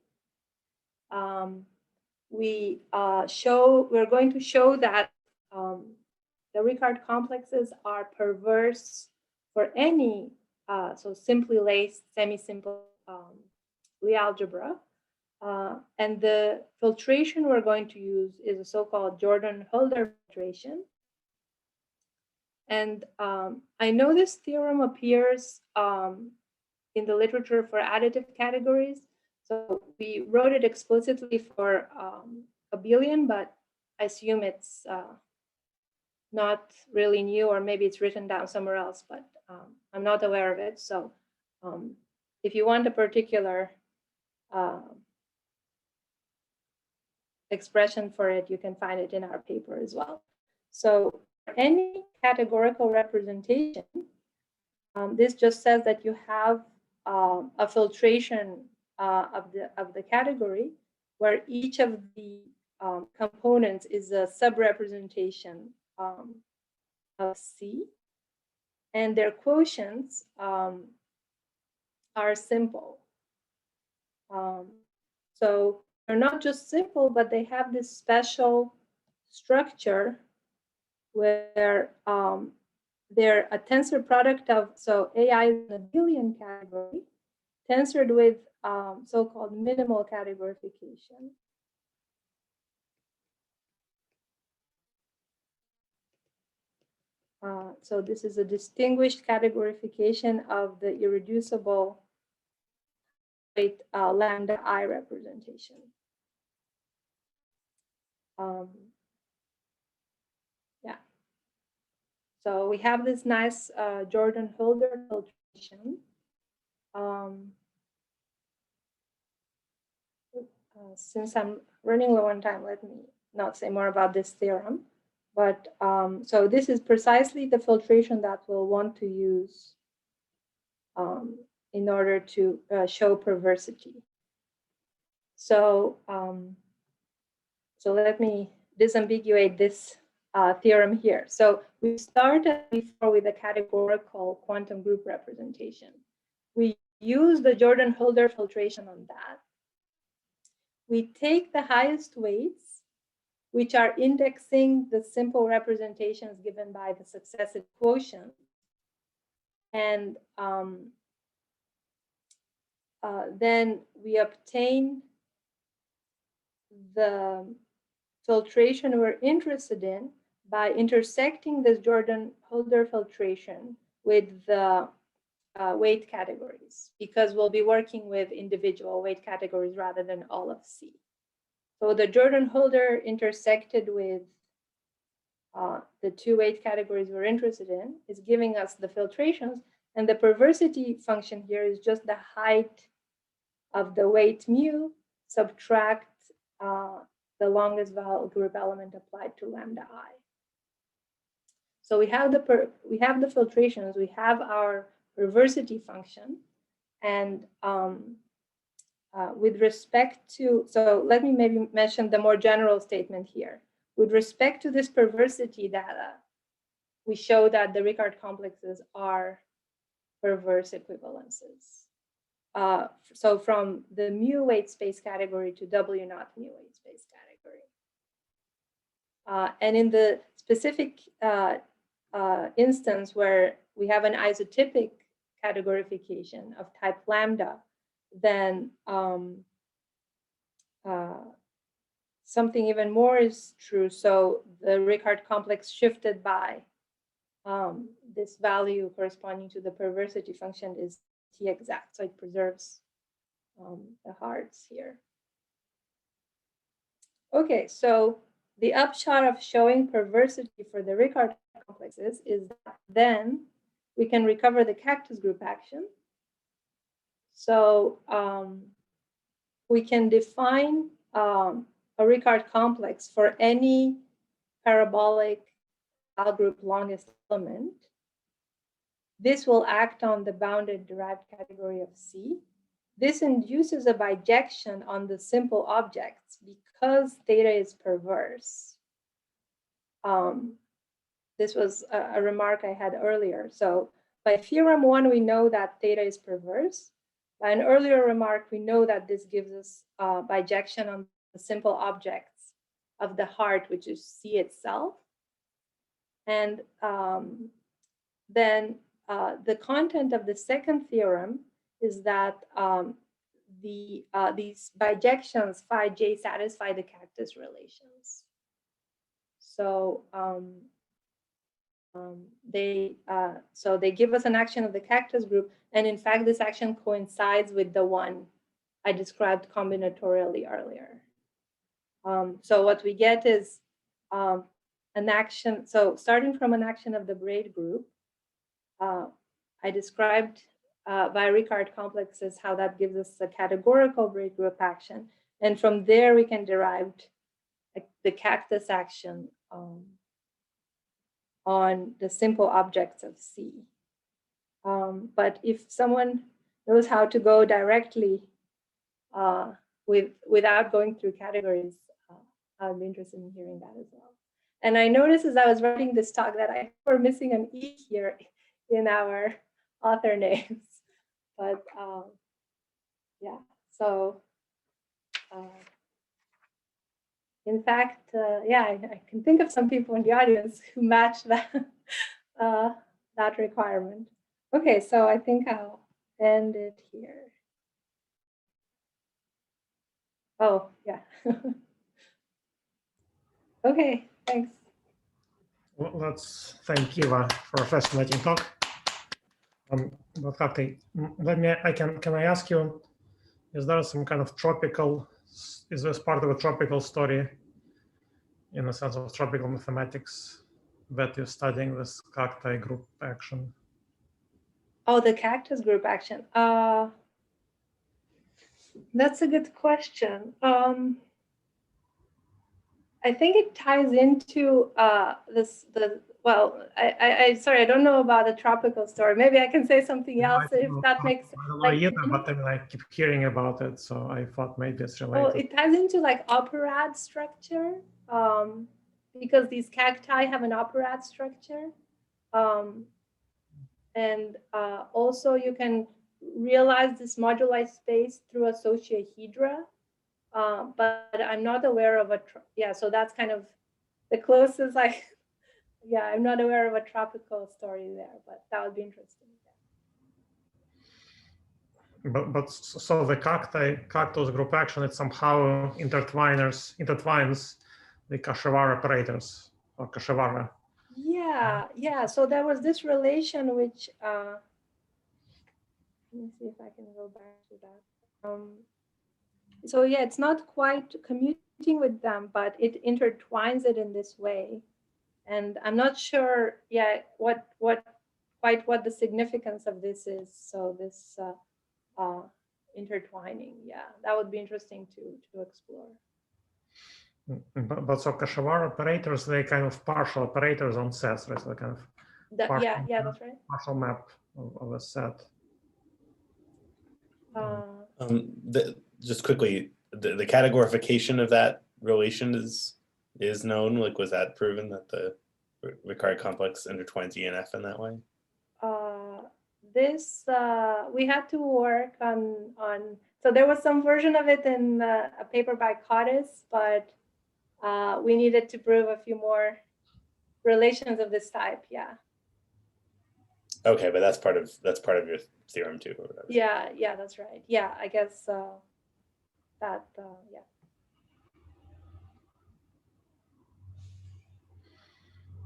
we're going to show that the Rickard complexes are perverse for any so simply laced semisimple Lie algebra. And the filtration we're going to use is a so-called Jordan-Holder filtration. And I know this theorem appears in the literature for additive categories. So we wrote it explicitly for abelian, but I assume it's not really new, or maybe it's written down somewhere else, but I'm not aware of it. So if you want a particular expression for it, you can find it in our paper as well. So any categorical representation, this just says that you have a filtration of the category where each of the components is a subrepresentation of C, and their quotients are simple. So they're not just simple, but they have this special structure where they're a tensor product of, so AI is an abelian category, tensored with so-called minimal categorification. So this is a distinguished categorification of the irreducible weight lambda I representation. Yeah. So we have this nice Jordan-Holder filtration. since I'm running low on time, let me not say more about this theorem. But so this is precisely the filtration that we'll want to use in order to show perversity. So, so let me disambiguate this theorem here. So we started before with a categorical quantum group representation. We use the Jordan-Holder filtration on that. We take the highest weights, which are indexing the simple representations given by the successive quotient. And then we obtain the filtration we're interested in by intersecting this Jordan-Holder filtration with the weight categories, because we'll be working with individual weight categories rather than all of C. So the Jordan-Holder intersected with the two weight categories we're interested in is giving us the filtrations, and the perversity function here is just the height of the weight mu subtract the longest vowel group element applied to lambda I. So we have the filtrations, we have our perversity function, and with respect to, so let me maybe mention the more general statement here. With respect to this perversity data, we show that the Rickard complexes are perverse equivalences. So from the mu weight space category to W naught mu weight space category. And in the specific instance where we have an isotypic categorification of type lambda, then something even more is true. So the Rickard complex shifted by this value corresponding to the perversity function is T exact. So it preserves the hearts here. Okay, so the upshot of showing perversity for the Rickard complexes is that then we can recover the cactus group action. So we can define a Rickard complex for any parabolic L group longest element. This will act on the bounded derived category of C. This induces a bijection on the simple objects because theta is perverse. This was a remark I had earlier. So by theorem 1, we know that theta is perverse. By an earlier remark, we know that this gives us bijection on the simple objects of the heart, which is C itself. And then the content of the second theorem is that these bijections phi j satisfy the cactus relations. So they give us an action of the cactus group, and in fact this action coincides with the one I described combinatorially earlier. So what we get is an action. So starting from an action of the braid group, I described by Rickard complexes how that gives us a categorical braid group action, and from there we can derive the cactus action on the simple objects of C. But if someone knows how to go directly without going through categories, I'd be interested in hearing that as well. And I noticed as I was writing this talk that we're missing an E here in our author names. But yeah, so in fact, yeah, I can think of some people in the audience who match that, that requirement. Okay, so I think I'll end it here. Oh, yeah. Okay, thanks. Well, let's thank Iva for a fascinating talk. But okay, can I ask you, is there some kind of tropical, is this part of a tropical story in the sense of tropical mathematics that you're studying this cacti group action? Oh, the cactus group action. That's a good question. I think it ties into sorry, I don't know about the tropical story. Maybe I can say something else if that makes sense. I don't know either, but I mean, I keep hearing about it, so I thought maybe it's related. Oh, it ties into like operad structure, because these cacti have an operad structure. And also you can realize this moduli space through associahedra. But I'm not aware of so that's kind of the closest I'm not aware of a tropical story there, but that would be interesting. But so the cactus group action, it somehow intertwines the Kashewara operators or Kashewara. Yeah. So there was this relation which let me see if I can go back to that. So yeah, it's not quite commuting with them, but it intertwines it in this way. And I'm not sure, what the significance of this is. So this intertwining, that would be interesting to explore. But so Kashewara operators, they kind of partial operators on sets, right? So kind of that's right. Partial map of a set. Just quickly, the categorification of that relation is known. Like, was that proven that the Rickard complex intertwines E and F in that way? This we had to work on. So there was some version of it in a paper by Cautis, but we needed to prove a few more relations of this type. Yeah. Okay, but that's part of your theorem too, or whatever. Yeah, that's right. Yeah, I guess yeah.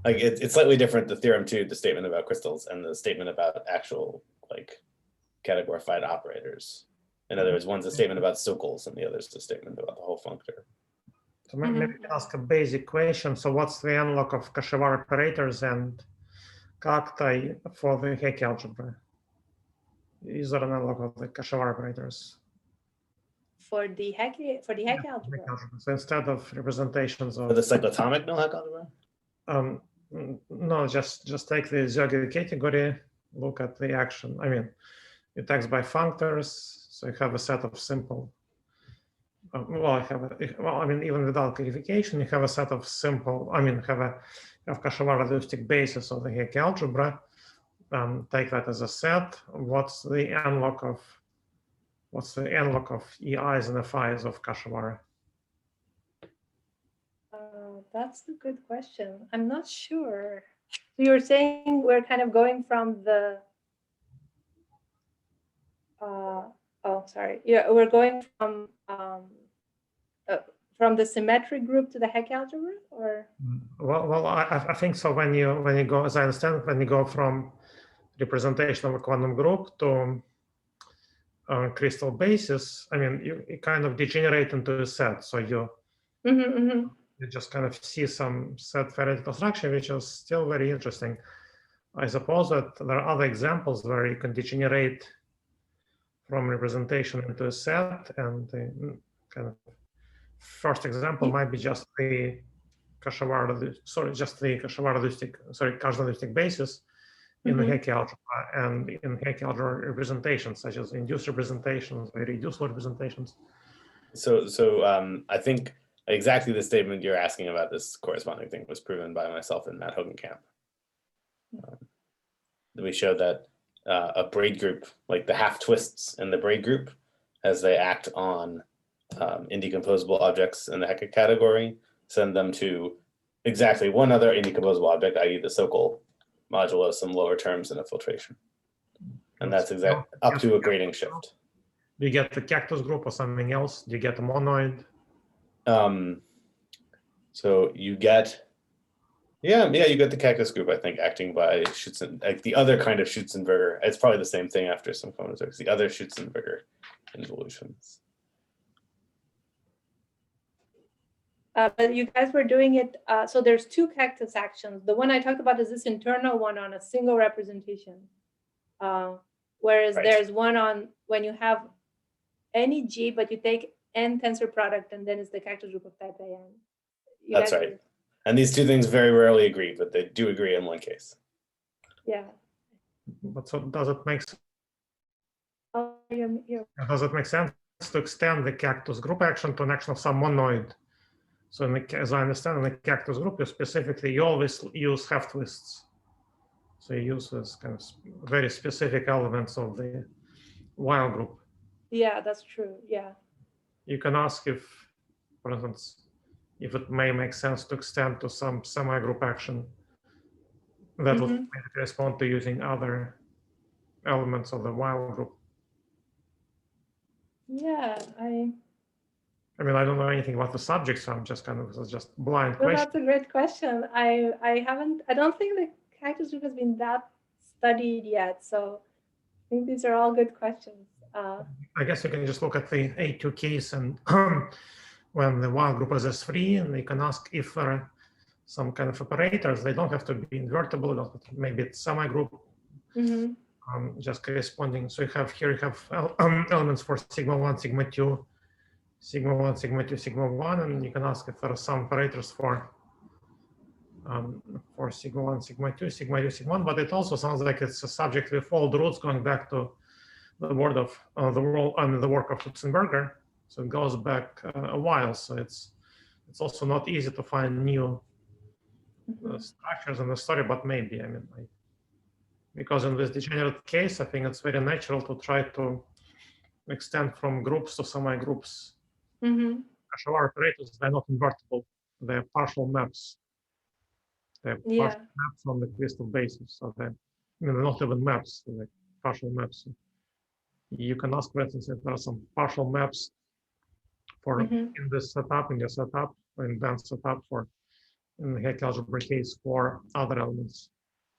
Like it's slightly different, the theorem too, the statement about crystals and the statement about actual like categorified operators. In other words, one's a statement about Sokals and the other's a statement about the whole functor. So maybe ask a basic question. So what's the analog of Kashewara operators and cacti for the Hecke algebra? Is there an analog of the Kashewara operators? For the Hecke algebra. So instead of representations of the cyclotomic null Hecke algebra? No, just take the Zöge category, look at the action. I mean, it acts by functors, so you have a set of simple. Even without codification, you have a set of simple. Have Kashewara reductive basis of the Hecke algebra. Take that as a set. What's the analog of EIs and FIs of Kashewara? That's a good question. I'm not sure. So you're saying we're kind of going from the we're going from the symmetric group to the Hecke algebra, or? Well, I think so. When you go, as I understand, when you go from representation of a quantum group to crystal basis, I mean, you kind of degenerate into a set. So you just kind of see some set theoretical structure, which is still very interesting. I suppose that there are other examples where you can degenerate from representation into a set, and the kind of first example might be just the cardinalistic basis in the Hecke algebra, and in Hecke algebra representations such as induced representations, reducible representations. So I think exactly the statement you're asking about, this corresponding thing, was proven by myself and Matt Hogenkamp. We showed that a braid group, like the half twists in the braid group, as they act on indecomposable objects in the Hecke category, send them to exactly one other indecomposable object, i.e. the Sokal, modulo some lower terms in a filtration. And that's up to a grading shift. Do you get the cactus group or something else? Do you get a monoid? So you get, you get the cactus group, I think, acting by Schützenberger, like the other kind of Schützenberger. It's probably the same thing after some combinatorics, the other Schützenberger involutions. But you guys were doing it, so there's two cactus actions. The one I talked about is this internal one on a single representation. Whereas there's one on when you have any G, but you take n tensor product, and then it's the cactus group of type AN. That's right. And these two things very rarely agree, but they do agree in one case. Yeah. But so does it make Oh, does it make sense to extend the cactus group action to an action of some monoid? So in the, as I understand, in the cactus group, you always use half twists. So you use this kind of very specific elements of the Weyl group. Yeah, that's true. Yeah. You can ask if, for instance, if it may make sense to extend to some semi-group action that would correspond to using other elements of the Weyl group. Yeah, I mean, I don't know anything about the subject, so I'm just kind of, it's just blind well, question. that's a great question. I don't think the cactus group has been that studied yet. So I think these are all good questions. I guess you can just look at the A2 case and when the Weyl group is S3, and you can ask if there are some kind of operators. They don't have to be invertible, maybe it's semi-group, just corresponding. So you have here, you have elements for sigma 1, sigma 2, sigma 1, sigma 2, sigma 1, and you can ask if there are some operators for sigma 1, sigma 2, sigma 2, sigma 1, but it also sounds like it's a subject with old roots going back to the word of the work of Schützenberger. So it goes back a while. So it's also not easy to find new structures in the story, but maybe, I mean, because in this degenerate case, I think it's very natural to try to extend from groups to semi-groups. Kashawar operators, they're not invertible. They're partial maps. They're partial maps on the crystal basis. So they're not even maps, they're partial maps. You can ask, for instance, if there are some partial maps for in this setup, in your setup, or in advanced setup for in the Hecke algebra case for other elements.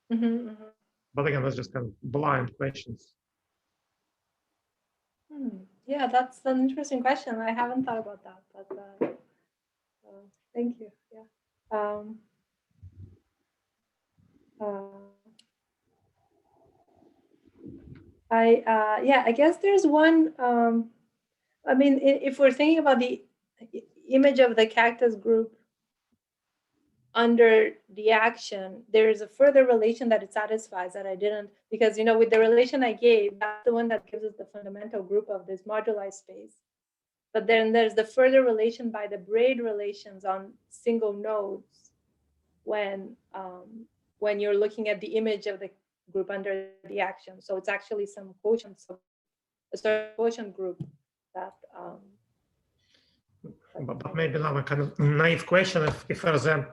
But again, that's just kind of blind questions. Yeah, that's an interesting question. I haven't thought about that, but thank you. Yeah. I guess there's one. I mean, if we're thinking about the image of the cactus group under the action, there is a further relation that it satisfies that I didn't, because with the relation I gave, that's the one that gives us the fundamental group of this moduli space. But then there's the further relation by the braid relations on single nodes when you're looking at the image of the group under the action. So it's actually some quotient, a sort of quotient group that. But maybe now a kind of naive question: if there's a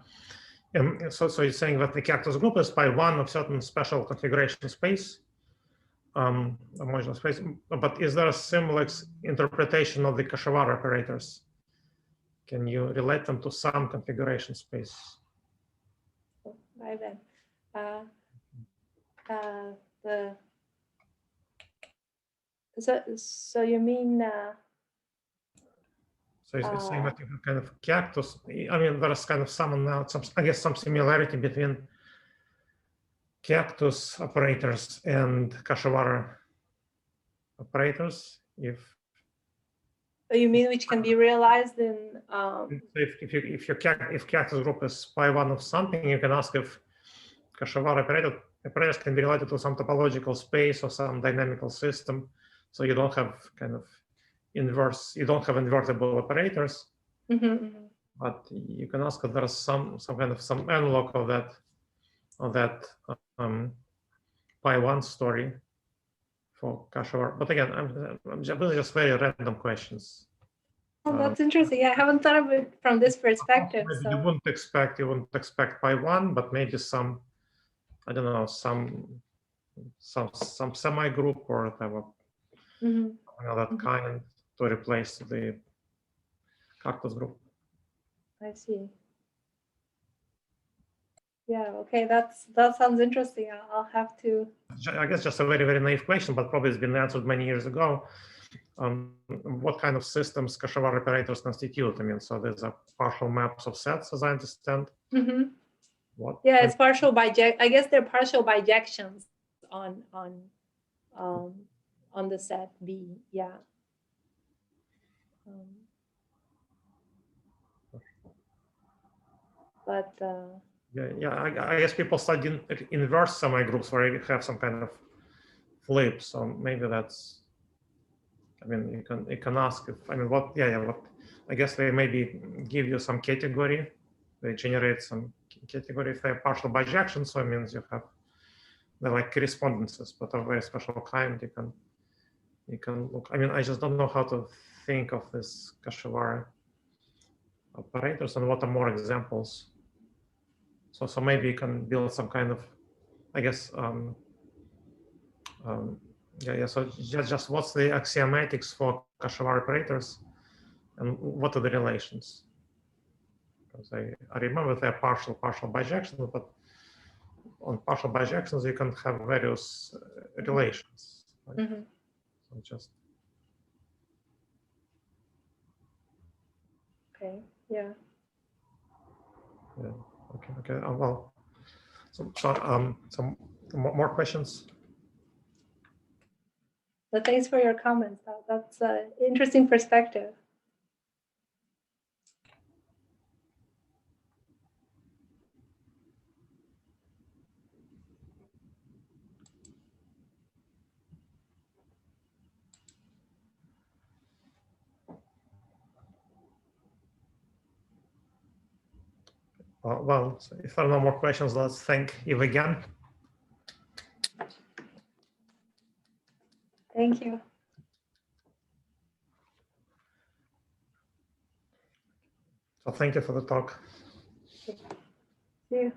so you're saying that the cactus group is by one of certain special configuration space, a modular space. But is there a similar interpretation of the Kashawar operators? Can you relate them to some configuration space? Right then. So you mean? So you're saying that you have kind of cactus. I mean, there's kind of I guess some similarity between cactus operators and Kashawar operators. If you mean which can be realized in? If cactus group is by one of something, you can ask if Kashawar operators can be related to some topological space or some dynamical system. So you don't have kind of you don't have invertible operators, but you can ask if there's some kind of some analog of that pi one story for Kashawar. But again, I'm just very random questions. Oh, that's interesting. I haven't thought of it from this perspective. So. You wouldn't expect pi one, but maybe some, I don't know, some semi-group or whatever, that kind to replace the cactus group. I see. Yeah. Okay. That sounds interesting. I'll have to. I guess just a very, very naive question, but probably it's been answered many years ago. What kind of systems Kashawar operators constitute? I mean, so there's a partial maps of sets, as I understand. What? Yeah, it's partial bijection. I guess they're partial bijections on the set B. Yeah. But I guess people study inverse semi-groups where you have some kind of flip. So maybe that's, I mean, you can ask if, I mean, what, what, I guess they maybe give you some category. They generate some category if they're partial bijection. So it means you have, they're like correspondences, but of a very special kind. You can look, I mean, I just don't know how to think of this Kashivara operators and what are more examples. So maybe you can build some kind of, I guess, so just what's the axiomatics for Kashivara operators and what are the relations? Because I remember they're partial bijections, but on partial bijections, you can have various relations. Right? Mm-hmm. So just. Okay, yeah. Yeah, okay. Well, some more questions? So thanks for your comments. That's an interesting perspective. Well, so if there are no more questions, let's thank Eva again. Thank you. So thank you for the talk. See you.